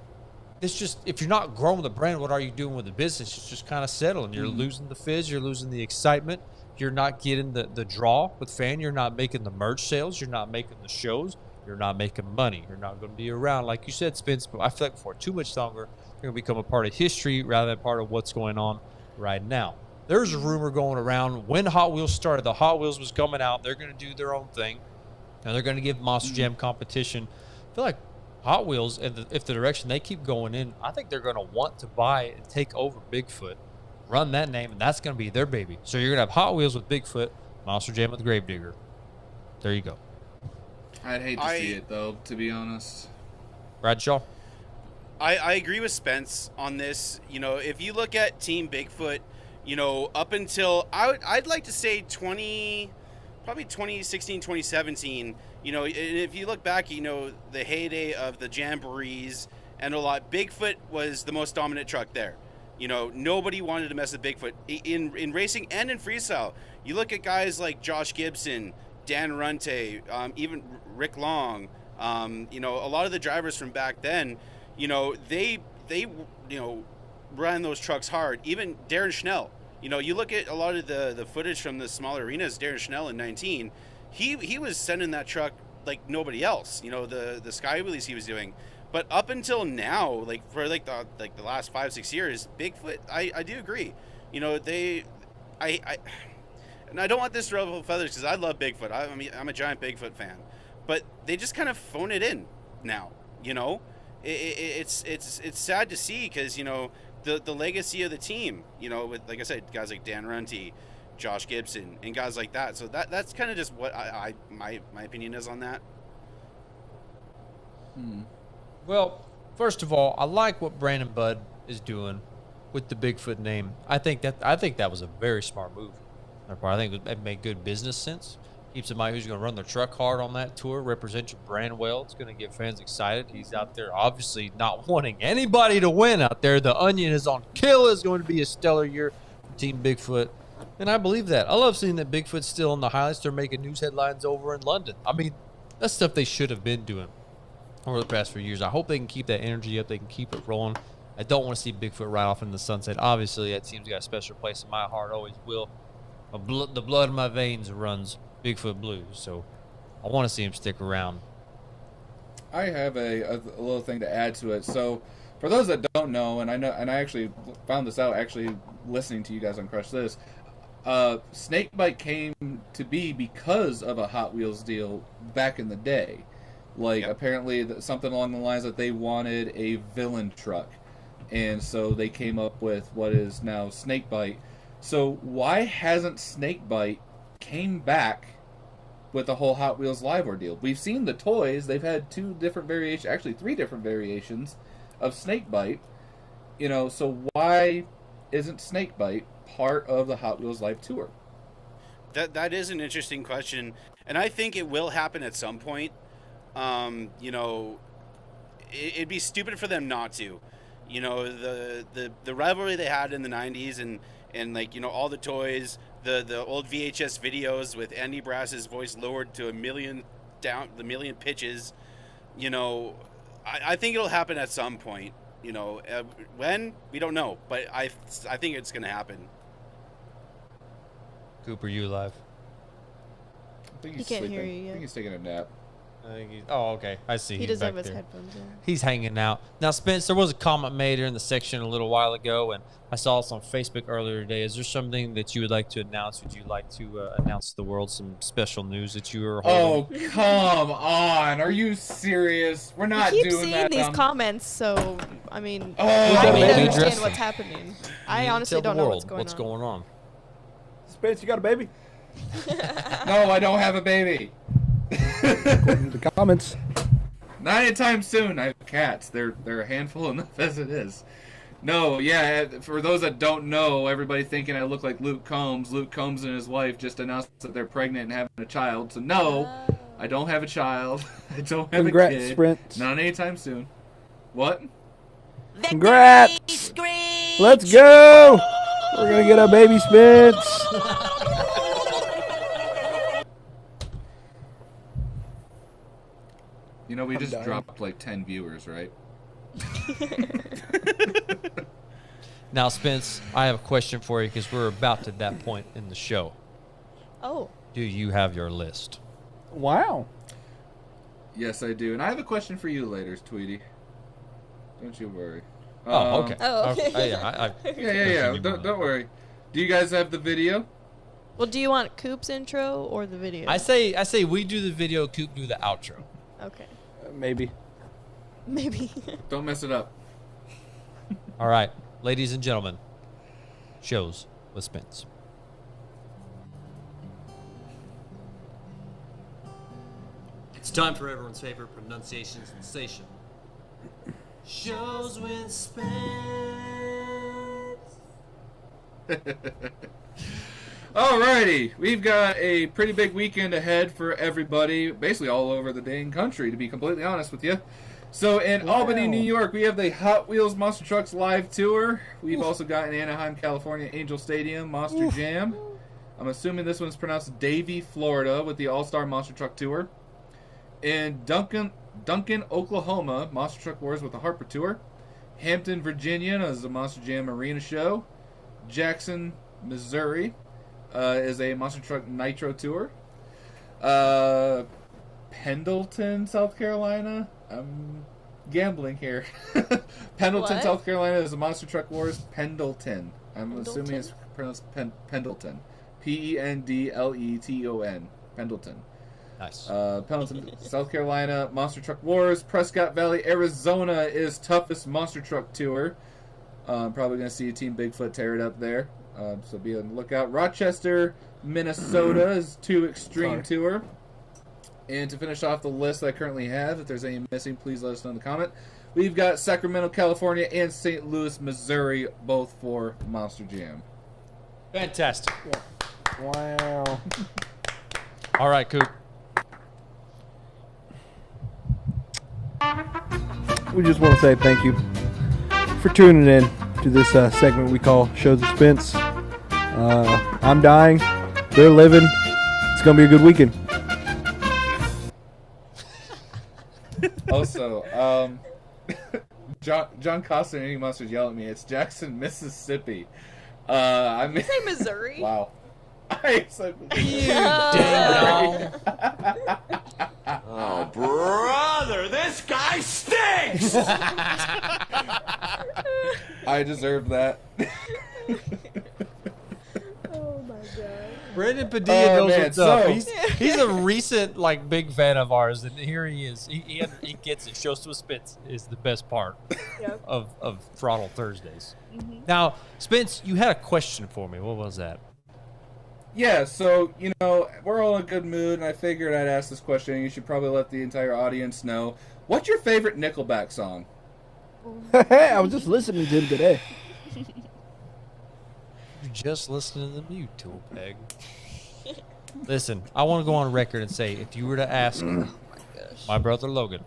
it's just, if you're not growing the brand, what are you doing with the business? It's just kind of settling. You're losing the fizz. You're losing the excitement. You're not getting the draw with fan. You're not making the merch sales. You're not making the shows. You're not making money. You're not going to be around. Like you said, Spence, but I feel like for too much longer, you're going to become a part of history rather than part of what's going on right now. There's a rumor going around when Hot Wheels started. The Hot Wheels was coming out. They're going to do their own thing, and they're going to give Monster Jam competition. I feel like Hot Wheels, and if the direction they keep going in, I think they're going to want to buy and take over Bigfoot, run that name, and that's going to be their baby. So you're going to have Hot Wheels with Bigfoot, Monster Jam with Gravedigger. There you go. I'd hate to see it, though, to be honest. Bradshaw? I agree with Spence on this. You know, if you look at Team Bigfoot, you know, up until, I'd like to say probably 2016, 2017, you know, if you look back, you know, the heyday of the Jamborees and a lot, Bigfoot was the most dominant truck there. You know, nobody wanted to mess with Bigfoot in racing and in freestyle. You look at guys like Josh Gibson, Dan Runte, even Rick Long, you know, a lot of the drivers from back then, you know, they you know, ran those trucks hard. Even Darren Schnell, you know, you look at a lot of the footage from the smaller arenas, Darren Schnell in 19, he was sending that truck like nobody else, you know, the sky wheelies he was doing. But up until now, like for the last 5-6 years, Bigfoot, I do agree. You know, and I don't want this to ruffle feathers because I love Bigfoot. I mean, I'm a giant Bigfoot fan, but they just kind of phone it in now. You know, it's sad to see because, you know, the legacy of the team. You know, with, like I said, guys like Dan Runte, Josh Gibson, and guys like that. So that's kind of just what my opinion is on that. Well, First of all, I like what Brandon Budd is doing with the Bigfoot name. I think that was a very smart move. I think it made good business sense. Keep somebody who's going to run their truck hard on that tour, represent your brand well. It's going to get fans excited. He's out there obviously not wanting anybody to win out there. The Onion is on kill. Is going to be a stellar year for Team Bigfoot. And I believe that. I love seeing that Bigfoot's still in the highlights. They're making news headlines over in London. I mean, that's stuff they should have been doing over the past few years. I hope they can keep that energy up. They can keep it rolling. I don't want to see Bigfoot right off in the sunset. Obviously, that team's got a special place in my heart. Always will. The blood in my veins runs Bigfoot Blues, so I want to see him stick around. I have a little thing to add to it. So, for those that don't know, and I actually found this out actually listening to you guys on Crush This, Snakebite came to be because of a Hot Wheels deal back in the day. Like, apparently something along the lines that they wanted a villain truck, and so they came up with what is now Snakebite. So why hasn't Snakebite came back with the whole Hot Wheels Live ordeal? We've seen the toys. They've had 2 different variations, actually 3 different variations of Snakebite. You know, so why isn't Snakebite part of the Hot Wheels Live tour? That is an interesting question, and I think it will happen at some point. You know, it'd be stupid for them not to. You know, the rivalry they had in the 90s and like, you know, all the toys, the old VHS videos with Andy Brass's voice lowered to the million pitches. You know, I think it'll happen at some point. You know, when, we don't know, but I think it's going to happen. Cooper, you live? I think He he's can't sleeping. hear you I yet. think he's taking a nap. Oh, okay. I see. He He's doesn't back have his there. headphones on. He's hanging out. Now, Spence, there was a comment made here in the section a little while ago, and I saw this on Facebook earlier today. Is there something that you would like to announce? Would you like to announce to the world some special news that you are holding? Oh, come on. Are you serious? We're not I keep doing seeing that. these comments, so, I mean, Oh. I need Make to the understand address. what's happening. I You honestly tell the don't know world what's going on. Spence, you got a baby? No, I don't have a baby. According to the comments. Not anytime soon. I have cats. They're a handful enough as it is. No, yeah, for those that don't know, everybody thinking I look like Luke Combs. Luke Combs and his wife just announced that they're pregnant and having a child. So no, I don't have a child. I don't have Congrats, a kid. Spence. Not anytime soon. What? Congrats! Let's go! We're gonna get a baby, Spence. You know, we I'm just dying. dropped like 10 viewers, right? Now, Spence, I have a question for you because we're about to that point in the show. Oh, Do you have your list? Wow. Yes, I do. And I have a question for you later, Tweety. Don't you worry. Oh, okay. Oh, okay. Yeah. Yeah. Don't worry. Do you guys have the video? well, do you want Coop's intro or the video? I say we do the video, Coop do the outro. Okay. Maybe. Maybe. Don't mess it up. All right, ladies and gentlemen, shows with Spence. It's time for everyone's favorite pronunciation sensation. Shows with Spence. Alrighty, we've got a pretty big weekend ahead for everybody, basically all over the dang country, to be completely honest with you. So in Albany, New York, we have the Hot Wheels Monster Trucks Live Tour. We've also got in Anaheim, California, Angel Stadium, Monster Jam. I'm assuming this one's pronounced Davie, Florida, with the All-Star Monster Truck Tour. In Duncan, Oklahoma, Monster Truck Wars with the Harper Tour. Hampton, Virginia, is the Monster Jam Arena Show. Jackson, Missouri, is a Monster Truck Nitro Tour. Pendleton, South Carolina. I'm gambling here. Pendleton, What? South Carolina is a Monster Truck Wars. Pendleton. I'm Pendleton? assuming it's pronounced Pendleton. Pendleton. Pendleton. Nice. Pendleton, South Carolina, Monster Truck Wars. Prescott Valley, Arizona is Toughest Monster Truck Tour. Probably going to see Team Bigfoot tear it up there. So be on the lookout. Rochester, Minnesota is 2 Extreme Tour. And to finish off the list that I currently have, if there's any missing, please let us know in the comment. We've got Sacramento, California, and St. Louis, Missouri, both for Monster Jam. Fantastic. Wow. All right, Coop. We just want to say thank you for tuning in to this segment we call Shows of Spence. I'm dying. They're living. It's going to be a good weekend. Also, John Costa and Any Monsters yell at me. It's Jackson, Mississippi. I mean, Say Missouri. wow. I said You ding dong. Oh, brother, this guy stinks! I deserve that. Oh my god. Brandon Padilla knows man, what's up. so- He's a recent big fan of ours, and here he is. He gets it. Shows to a Spence is the best part Yep. of Throttle Thursdays. Mm-hmm. Now, Spence, you had a question for me. What was that? Yeah, so, we're all in a good mood, and I figured I'd ask this question, and you should probably let the entire audience know. What's your favorite Nickelback song? I was just listening to him today. You're just listening to the mute tool, Peg. Listen, I want to go on record and say, if you were to ask my brother Logan,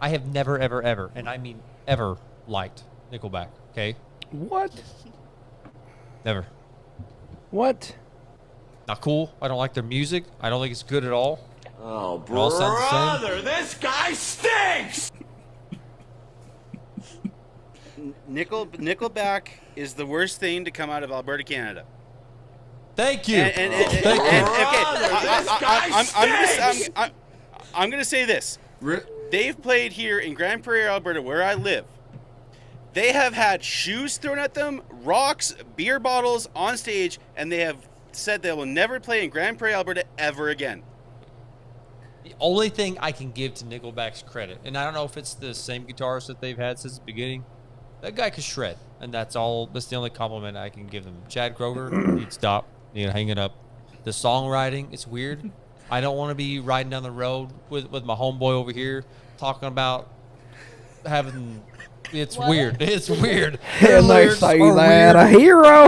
I have never, ever, ever, and I mean ever, liked Nickelback, okay? What? Never. What? Not cool. I don't like their music. I don't think it's good at all. Oh, It all sounds the same. brother, this guy stinks! Nickelback is the worst thing to come out of Alberta, Canada. Thank you. And okay, I'm gonna say this. They've played here in Grand Prairie, Alberta, where I live. They have had shoes thrown at them, rocks, beer bottles on stage, and they have said they will never play in Grand Prairie, Alberta ever again. The only thing I can give to Nickelback's credit, and I don't know if it's the same guitarist that they've had since the beginning, that guy could shred, and that's all. That's the only compliment I can give them. Chad Kroger, he'd stop, he'd hang it up. The songwriting, it's weird. I don't want to be riding down the road with my homeboy over here talking about having. It's What? weird. It's weird. Hell, I Lyrics say are that a weird. hero.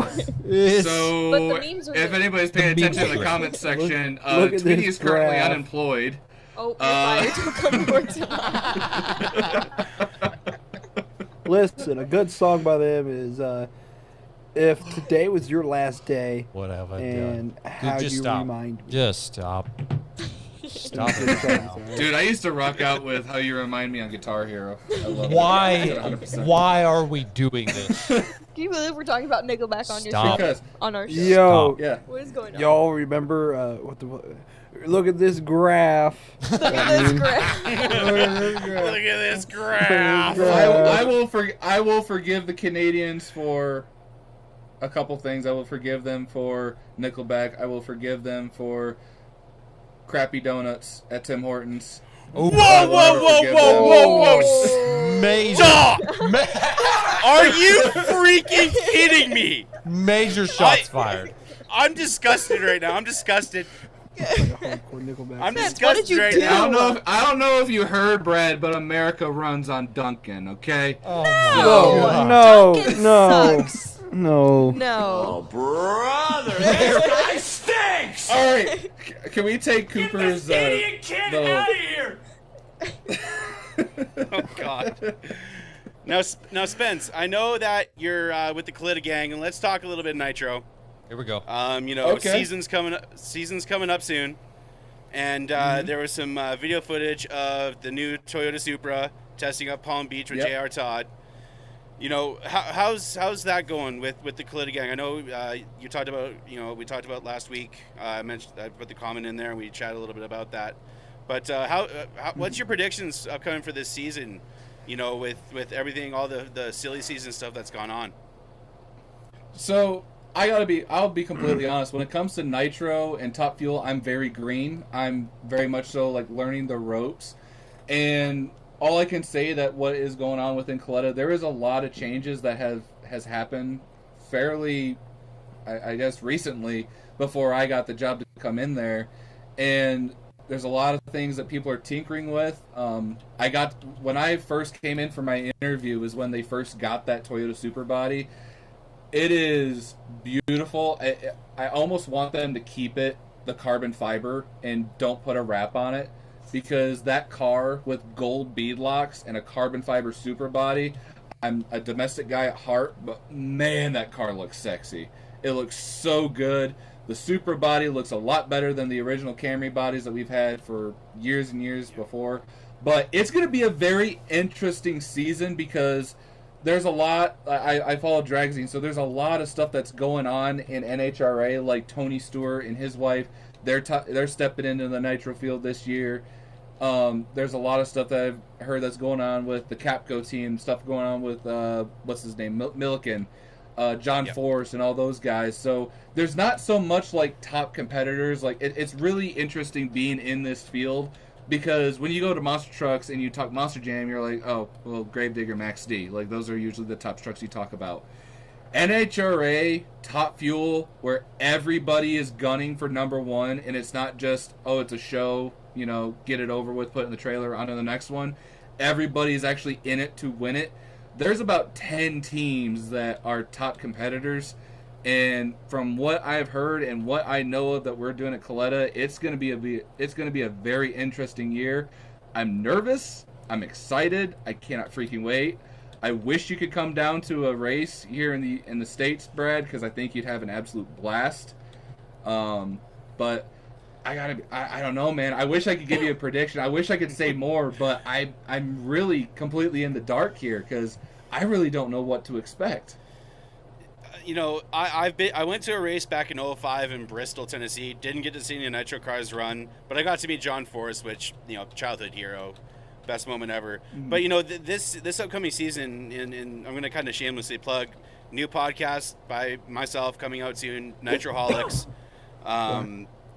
It's- So, But the memes are if good. anybody's paying The memes attention in the are comment section, Look at Tweety this is currently graph. unemployed. Oh, you're fired. Don't come to work tonight. Listen, a good song by them is If Today Was Your Last Day, what have I and done? How Just You stop. Remind Me. Just stop. Stop it now. Dude, I used to rock out with How You Remind Me on Guitar Hero. I love it. Why? 100%. Why are we doing this? Can you believe we're talking about Nickelback on your Stop. show? Because, On our show. Yo, Stop. yeah. What is going on? y'all remember look at this graph. Look at this graph. Look at this graph. I will forgive the Canadians for a couple things. I will forgive them for Nickelback. I will forgive them for crappy donuts at Tim Hortons. Whoa, whoa, whoa, whoa, whoa, whoa! Major, Stop! Are you freaking kidding me? major shots fired. I'm disgusted right now. I'm disgusted. Hardcore Nickelback. I'm Spence, what disgusted did you right do? now. I don't know if you heard, Brad, but America runs on Dunkin'. Okay. Oh No, Dunkin' no, sucks. no. No. Oh, brother, this guy stinks! All right. Can we take Cooper's Idiot kid the- out of here! Oh God. Now, Spence, I know that you're with the Collitta gang, and let's talk a little bit Nitro. Here we go. Okay. Season's coming up soon, and there was some video footage of the new Toyota Supra testing up Palm Beach with Yep. J.R. Todd. How's that going with the Collitta gang? I know you talked about we talked about last week. I put the comment in there, and we chatted a little bit about that. But what's your predictions upcoming for this season? With everything, all the silly season stuff that's gone on. So I'll be completely honest. When it comes to Nitro and Top Fuel, I'm very green. I'm very much so like learning the ropes, and all I can say that what is going on within Collitta, there is a lot of changes that has happened fairly, I guess, recently before I got the job to come in there, and There's a lot of things that people are tinkering with. When I first came in for my interview was when they first got that Toyota Super Body. It is beautiful. I almost want them to keep it the carbon fiber and don't put a wrap on it, because that car with gold beadlocks and a carbon fiber Super Body, I'm a domestic guy at heart, but man, that car looks sexy. It looks so good. The Super Body looks a lot better than the original Camry bodies that we've had for years and years before. But it's going to be a very interesting season because there's a lot. I follow drag scene, so there's a lot of stuff that's going on in NHRA, like Tony Stewart and his wife. They're stepping into the nitro field this year. There's a lot of stuff that I've heard that's going on with the Capco team, stuff going on with what's his name, Milliken, John Force, and all those guys. So there's not so much like top competitors. Like it's really interesting being in this field, because when you go to monster trucks and you talk Monster Jam, you're like, oh, well, Gravedigger, Max D. Like those are usually the top trucks you talk about. NHRA, Top Fuel, where everybody is gunning for number one, and it's not just, oh, it's a show, you know, get it over with, put it in the trailer, on to the next one. Everybody's actually in it to win it. There's about 10 teams that are top competitors, and from what I've heard and what I know of that we're doing at Coletta, it's going to be a very interesting year. I'm nervous. I'm excited. I cannot freaking wait. I wish you could come down to a race here in the States, Brad, because I think you'd have an absolute blast. But I don't know, man. I wish I could give you a prediction. I wish I could say more, but I'm really completely in the dark here because I really don't know what to expect. You know, I went to a race back in 2005 in Bristol, Tennessee. Didn't get to see any Nitro cars run, but I got to meet John Forrest, which, you know, childhood hero, best moment ever. Mm-hmm. But you know, this upcoming season, and I'm going to kind of shamelessly plug new podcast by myself coming out soon, Nitroholics.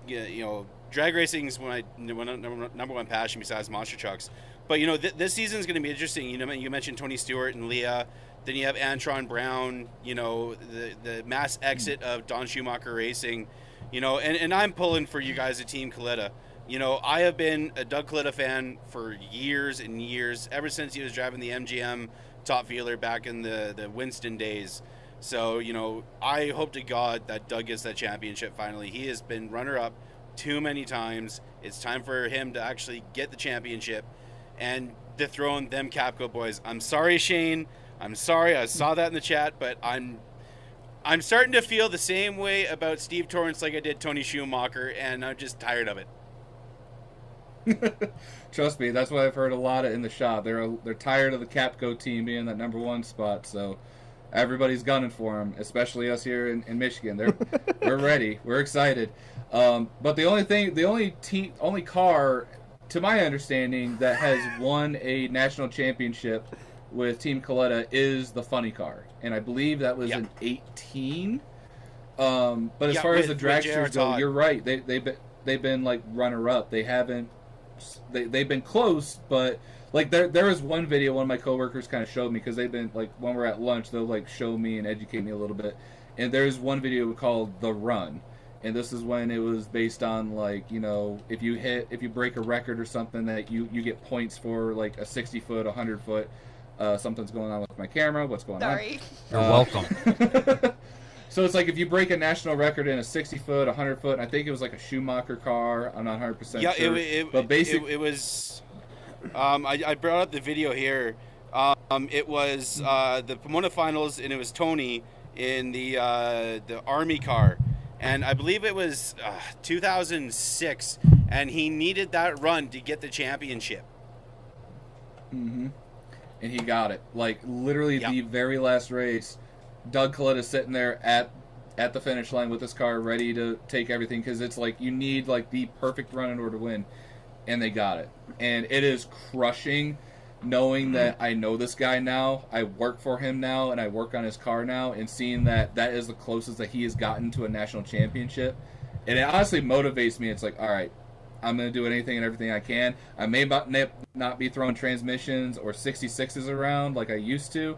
You know, drag racing is my number one passion besides monster trucks. But you know, this season is going to be interesting. You know, you mentioned Tony Stewart and Leah. Then you have Antron Brown. You know, the mass exit of Don Schumacher Racing. You know, and I'm pulling for you guys at Team Coletta. You know, I have been a Doug Coletta fan for years and years, ever since he was driving the MGM Top Wheeler back in the Winston days. So, you know, I hope to God that Doug gets that championship finally. He has been runner-up too many times. It's time for him to actually get the championship and dethrone them Capco boys. I'm sorry, Shane. I'm sorry. I saw that in the chat, but I'm starting to feel the same way about Steve Torrance like I did Tony Schumacher, and I'm just tired of it. Trust me, that's what I've heard a lot in the shop. They're tired of the Capco team being that number one spot, so everybody's gunning for them, especially us here in Michigan. We're ready. We're excited. But the only car, to my understanding, that has won a national championship with Team Coletta is the funny car, and I believe that was in 2018. But as far as the dragsters go, you're right. They've been like runner up. They haven't. They've been close, but like there was one video one of my coworkers kind of showed me, because they've been like, when we're at lunch they'll like show me and educate me a little bit, and there's one video called The Run, and this is when it was based on, like, you know, if you break a record or something, that you get points for, like, a 60-foot, 100-foot. Something's going on with my camera. What's going on? Sorry. You're welcome. So it's like if you break a national record in a 60-foot, 100-foot, I think it was like a Schumacher car. I'm not 100% sure. It was. I brought up the video here. It was the Pomona Finals, and it was Tony in the Army car, and I believe it was 2006, and he needed that run to get the championship. Mm-hmm. And he got it. Like, literally the very last race, Doug Coletta sitting there at the finish line with his car ready to take everything, because it's like you need like the perfect run in order to win, and they got it. And it is crushing knowing that I know this guy now, I work for him now, and I work on his car now, and seeing that is the closest that he has gotten to a national championship. And it honestly motivates me. It's like, all right, I'm going to do anything and everything I can. I may not be throwing transmissions or 66s around like I used to,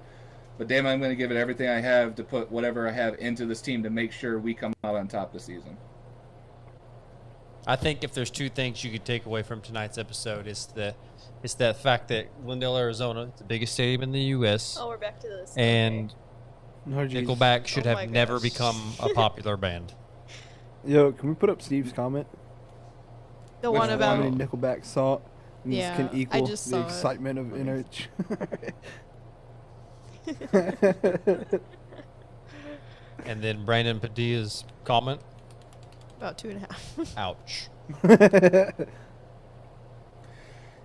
but damn, I'm going to give it everything I have to put whatever I have into this team to make sure we come out on top this season. I think if there's two things you could take away from tonight's episode, it's that fact that Glendale, Arizona, is the biggest stadium in the U.S. Oh, we're back to this. and No, geez. Nickelback should Oh have my never gosh. become a popular band. Yo, can we put up Steve's comment? The Which one one? How about many Nickelback songs Yeah, can I equal just the saw it. excitement of inner? And then Brandon Padilla's comment, about 2.5. ouch.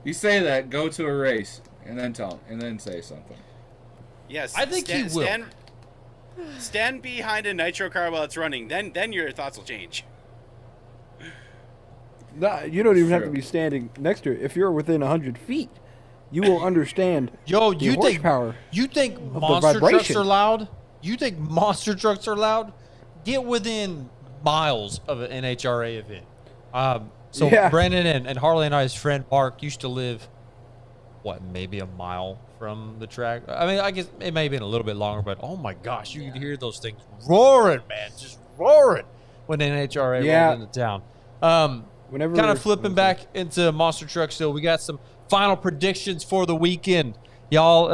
You say that, go to a race, and then say something. Yes. I think he will. Stand behind a nitro car while it's running. Then your thoughts will change. Nah, you don't even have to True. be standing next to it. If you're within 100 feet, you will understand Yo, the you think horsepower. you think the monster trucks vibration. are loud? You think monster trucks are loud? Get within miles of an NHRA event. So Yeah. Brandon and Harley and I's friend Mark used to live, maybe a mile from the track. I mean, I guess it may have been a little bit longer, but oh my gosh, you could hear those things roaring, man, just roaring when NHRA Yeah. rolled into town. Whenever Kind of flipping back into monster truck still, we got some final predictions for the weekend. Y'all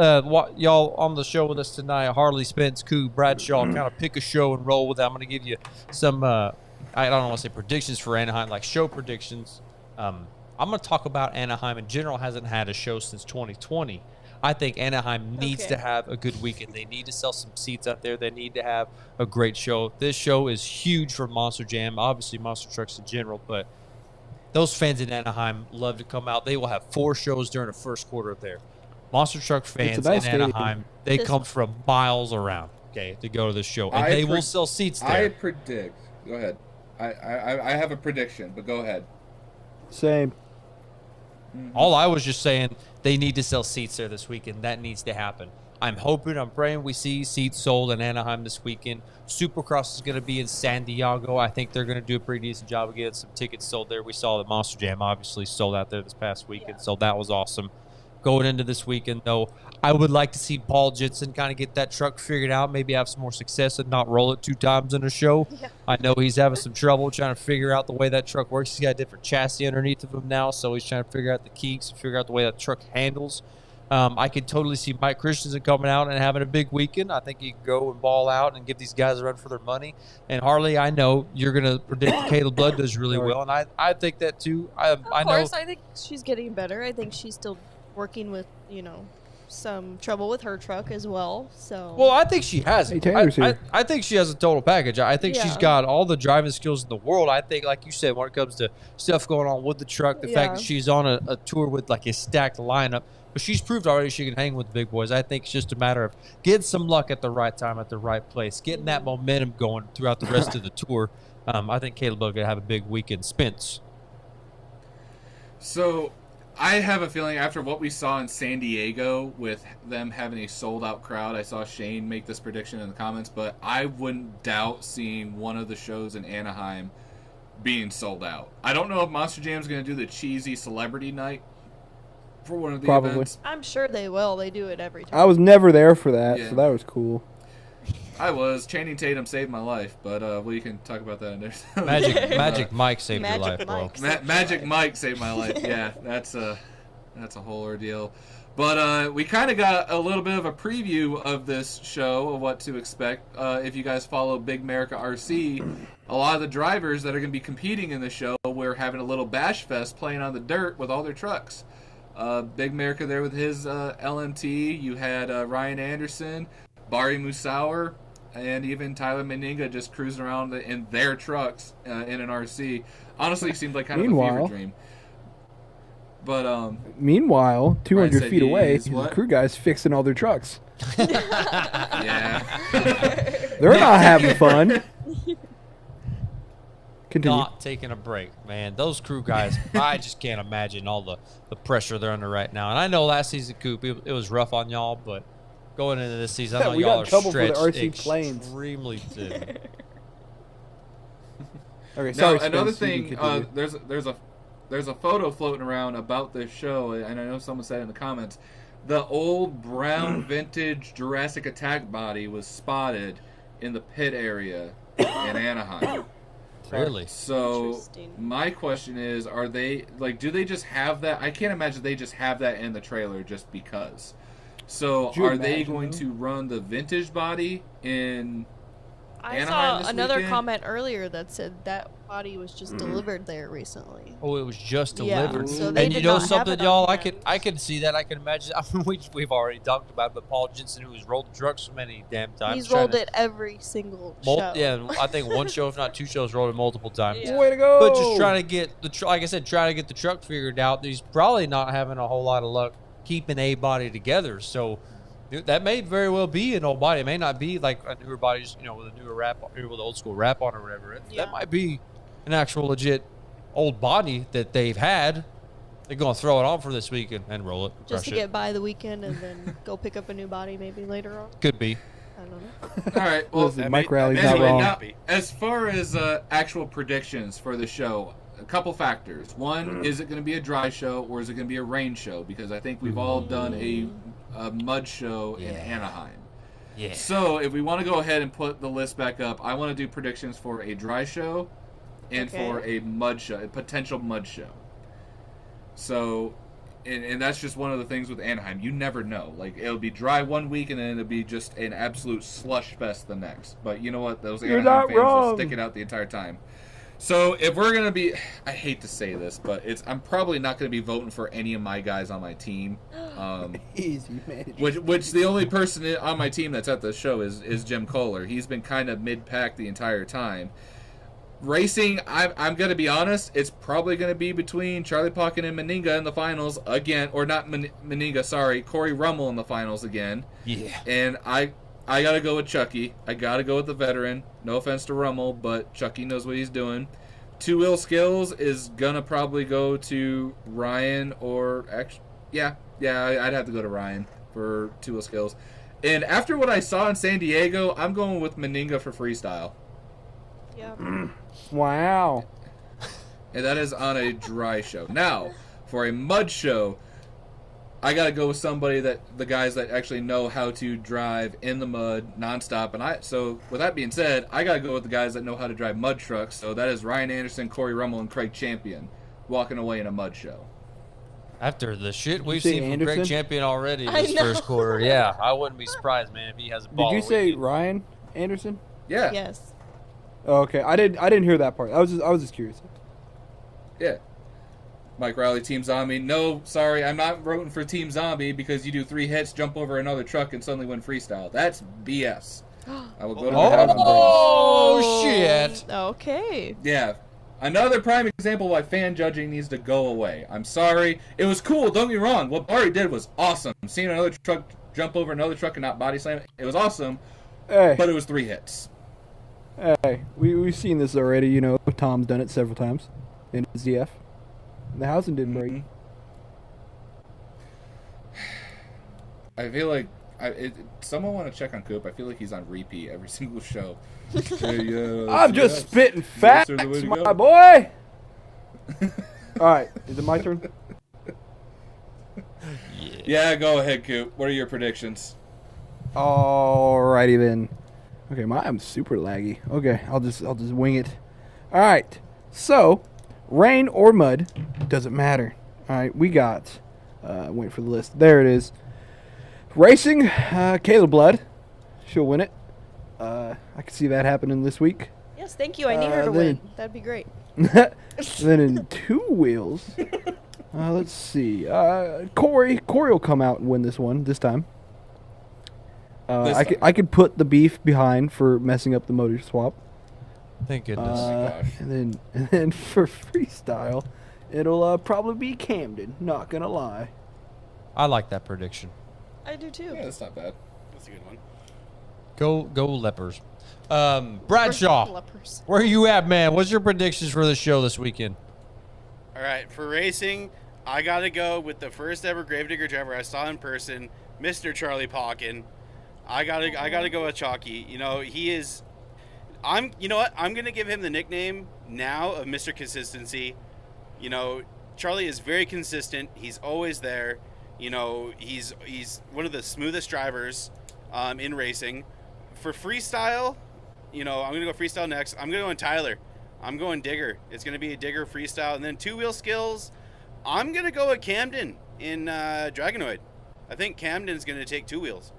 on the show with us tonight, Harley, Spence, Koo, Bradshaw, kind of pick a show and roll with it. I'm going to give you some, I don't want to say predictions for Anaheim, like show predictions. I'm going to talk about Anaheim in general. Hasn't had a show since 2020. I think Anaheim needs Okay. to have a good weekend. They need to sell some seats out there. They need to have a great show. This show is huge for Monster Jam, obviously Monster Trucks in general, but those fans in Anaheim love to come out. They will have 4 shows during the first quarter there. Monster Truck fans nice in stadium. Anaheim, they This- come from miles around, okay, to go to this show. And I they pre- will sell seats I there. predict. Go ahead. I have a prediction, but go ahead. Same. All I was just saying, they need to sell seats there this weekend. That needs to happen. I'm hoping, I'm praying we see seats sold in Anaheim this weekend. Supercross is going to be in San Diego. I think they're going to do a pretty decent job of getting some tickets sold there. We saw that Monster Jam obviously sold out there this past weekend, so that was awesome. Going into this weekend, though, I would like to see Paul Jensen kind of get that truck figured out, maybe have some more success and not roll it 2 times in a show. Yeah. I know he's having some trouble trying to figure out the way that truck works. He's got a different chassis underneath of him now, so he's trying to figure out the kinks, figure out the way that truck handles. I could totally see Mike Christensen coming out and having a big weekend. I think he can go and ball out and give these guys a run for their money. And Harley, I know you're going to predict Caleb Blood does really well, and I think that too. I Of know. course, I think she's getting better. I think she's still working with, some trouble with her truck as well. So Well, I think she has it. Hey, Taylor's here. I think she has a total package. I think she's Yeah. got all the driving skills in the world. I think, like you said, when it comes to stuff going on with the truck, the fact Yeah. that she's on a tour with like a stacked lineup, but she's proved already she can hang with the big boys. I think it's just a matter of getting some luck at the right time, at the right place, getting that momentum going throughout the rest of the tour. I think Caleb will have a big weekend. Spence. So, I have a feeling after what we saw in San Diego with them having a sold-out crowd, I saw Shane make this prediction in the comments, but I wouldn't doubt seeing one of the shows in Anaheim being sold out. I don't know if Monster Jam's going to do the cheesy celebrity night for one of the Probably. events. I'm sure they will. They do it every time. I was never there for that, Yeah. so that was cool. I was. Channing Tatum saved my life, but we can talk about that in there. Magic Mike saved your Magic life, bro. Mike. Magic Mike saved my life. Yeah, that's a whole ordeal. But we kind of got a little bit of a preview of this show of what to expect. If you guys follow Big America RC, a lot of the drivers that are going to be competing in the show, we're having a little bash fest playing on the dirt with all their trucks. Big America there with his LMT. You had Ryan Anderson, Barry Musauer, and even Tyler Meninga just cruising around in their trucks in an RC. Honestly, it seemed like kind of a fever Meanwhile- dream. But Meanwhile, 200 said feet away, he's the what? crew guys fixing all their trucks. yeah, They're not having fun. Continue. Not taking a break, man. Those crew guys, I just can't imagine all the pressure they're under right now. And I know last season, Coop, it was rough on y'all, but going into this season, I know We y'all got are in trouble for the stretched RC planes. extremely thin. Okay, now sorry. another Spence, you thing, can continue. there's a photo floating around about this show, and I know someone said in the comments, the old brown vintage Jurassic Attack body was spotted in the pit area in Anaheim. Really? So Interesting. my question is, are they like? Do they just have that? I can't imagine they just have that in the trailer just because. So Could you are they imagine, going though? to run the vintage body in? I Anaheim saw this another weekend? comment earlier that said that body was just delivered there recently. Oh, it was just Yeah, delivered. so they And you did know not have something, it on y'all? hand. I can see that. I can imagine. I mean, we've already talked about it, but Paul Jensen, who has rolled the truck so many damn times. He's trying rolled to- it every single show. Yeah, I think one show, if not two shows, rolled it multiple times. Yeah. Way to go! But just trying to get like I said, trying to get the truck figured out. He's probably not having a whole lot of luck keeping a body together. So that may very well be an old body. It may not be like a newer body, just, with a newer wrap, with the old school wrap on or whatever. Yeah. That might be an actual legit old body that they've had. They're going to throw it on for this week and roll it. Just to crush it. get by the weekend and then go pick up a new body maybe later on. Could be. I don't know. All right. Well, Listen, that Mike made- Riley's that not made me wrong. happy. as far as actual predictions for the show, a couple factors. One, is it going to be a dry show or is it going to be a rain show? Because I think we've all done a mud show in Anaheim. Yeah. So if we want to go ahead and put the list back up, I want to do predictions for a dry show and Okay. for a mud show, a potential mud show. So, and that's just one of the things with Anaheim. You never know. Like, it'll be dry one week and then it'll be just an absolute slush fest the next. But you know what? Those You're Anaheim not fans will wrong. stick it out the entire time. So if we're gonna be, I hate to say this, but I'm probably not gonna be voting for any of my guys on my team. Easy, man. Which the only person on my team that's at the show is Jim Kohler. He's been kind of mid-pack the entire time. Racing, I'm gonna be honest, it's probably gonna be between Charlie Pocket and Meninga in the finals again, or not Meninga, sorry, Corey Rummel in the finals again. Yeah. And I gotta go with Chucky. I gotta go with the veteran. No offense to Rummel, but Chucky knows what he's doing. Two Ill Skills is gonna probably go to Ryan or yeah, I'd have to go to Ryan for Two Ill Skills. And after what I saw in San Diego, I'm going with Meninga for freestyle. Yeah. Wow. And that is on a dry show. Now, for a mud show, I gotta go with somebody the guys that actually know how to drive in the mud nonstop. And so with that being said, I gotta go with the guys that know how to drive mud trucks. So that is Ryan Anderson, Corey Rummel, and Craig Champion walking away in a mud show. After the shit we've say seen from Anderson? Greg Champion already I this know. first quarter, yeah, I wouldn't be surprised, man, if he has a ball. Did you say weekend. Ryan Anderson? Yeah, Yes. Oh, okay, I didn't hear that part. I was just curious. yeah. Mike Riley, Team Zombie. No, sorry, I'm not voting for Team Zombie because you do 3 hits, jump over another truck, and suddenly win freestyle. That's BS. I will go to my house and Oh, shit. Okay. Yeah. Another prime example why fan judging needs to go away. I'm sorry. It was cool, don't get me wrong. What Barry did was awesome. Seeing another truck jump over another truck and not body slam, it was awesome, Hey, but it was 3 hits. hey, we've seen this already. Tom's done it several times in his DF. The housing didn't break. I feel like someone want to check on Coop. I feel like he's on repeat every single show. Hey, I'm just yes. spitting Yes, facts, are the way to my go. boy. All right, is it my turn? Yeah, go ahead, Coop. What are your predictions? Alrighty then. Okay, I'm super laggy. Okay, I'll just wing it. All right. So, rain or mud, doesn't matter. All right, we got. Wait for the list. There it is. Racing, Kayla Blood, she'll win it. I can see that happening this week. Yes, thank you. I need her to then- win. That'd be great. Then in 2 wheels, let's see. Corey will come out and win this one this time. I could put the beef behind for messing up the motor swap. Thank goodness. gosh. And then for freestyle, it'll probably be Camden. Not gonna lie. I like that prediction. I do too. Yeah, that's not bad. That's a good one. Go Lepers. Bradshaw, Lepers. where are you at, man? What's your predictions for the show this weekend? All right, for racing, I got to go with the first ever Gravedigger driver I saw in person, Mr. Charlie Pawkin. I gotta go with Chalky. He is. You know what? I'm gonna give him the nickname now of Mr. Consistency. Charlie is very consistent. He's always there. He's one of the smoothest drivers in racing. For freestyle, I'm gonna go freestyle next. I'm gonna go on Tyler. I'm going digger. It's going to be a digger freestyle. And then two-wheel skills, I'm going to go with Camden in Dragonoid. I think Camden's going to take two wheels.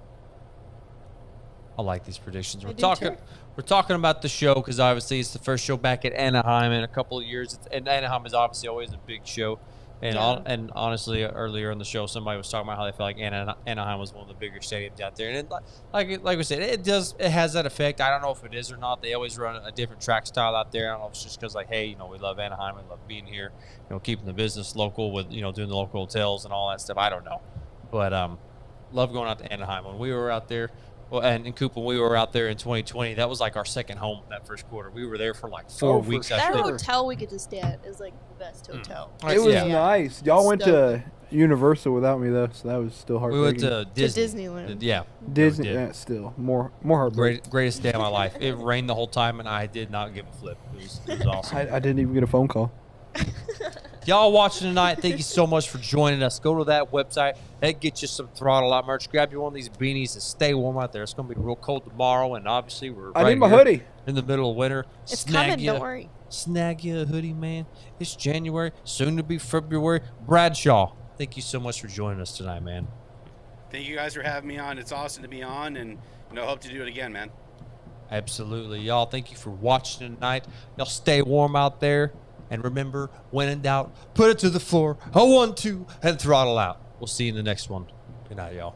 I like these predictions. I do too. We're talking about the show because obviously it's the first show back at Anahiem in a couple of years. And Anahiem is obviously always a big show. And Yeah. and honestly, earlier in the show, somebody was talking about how they felt like Anahiem was one of the bigger stadiums out there. And it, like we said, it has that effect. I don't know if it is or not. They always run a different track style out there. I don't know if it's just because like, hey, we love Anahiem, we love being here, keeping the business local with doing the local hotels and all that stuff. I don't know, but love going out to Anahiem. When we were out there, well, and Coop, when we were out there in 2020, that was like our second home that first quarter. We were there for like 4 weeks. for That after. sure. hotel we get to stay at is like the best hotel. It was Yeah. nice. Y'all went to Universal without me though, so that was still We heartbreaking. went to Disney. Disneyland. Yeah, Disney. we did. Yeah, still more heartbreaking. Greatest day of my life. It rained the whole time, and I did not give a flip. It was awesome. I didn't even get a phone call. Y'all watching tonight, thank you so much for joining us. Go to that website. That gets you some Throttle Out merch. Grab you one of these beanies and stay warm out there. It's going to be real cold tomorrow, and obviously we're I right need my here hoodie. in the middle of winter. It's coming, don't worry. Snag you a hoodie, man. It's January, soon to be February. Bradshaw, thank you so much for joining us tonight, man. Thank you guys for having me on. It's awesome to be on, and hope to do it again, man. Absolutely. Y'all, thank you for watching tonight. Y'all stay warm out there. And remember, when in doubt, put it to the floor, a 1-2, and throttle out. We'll see you in the next one. Good night, y'all.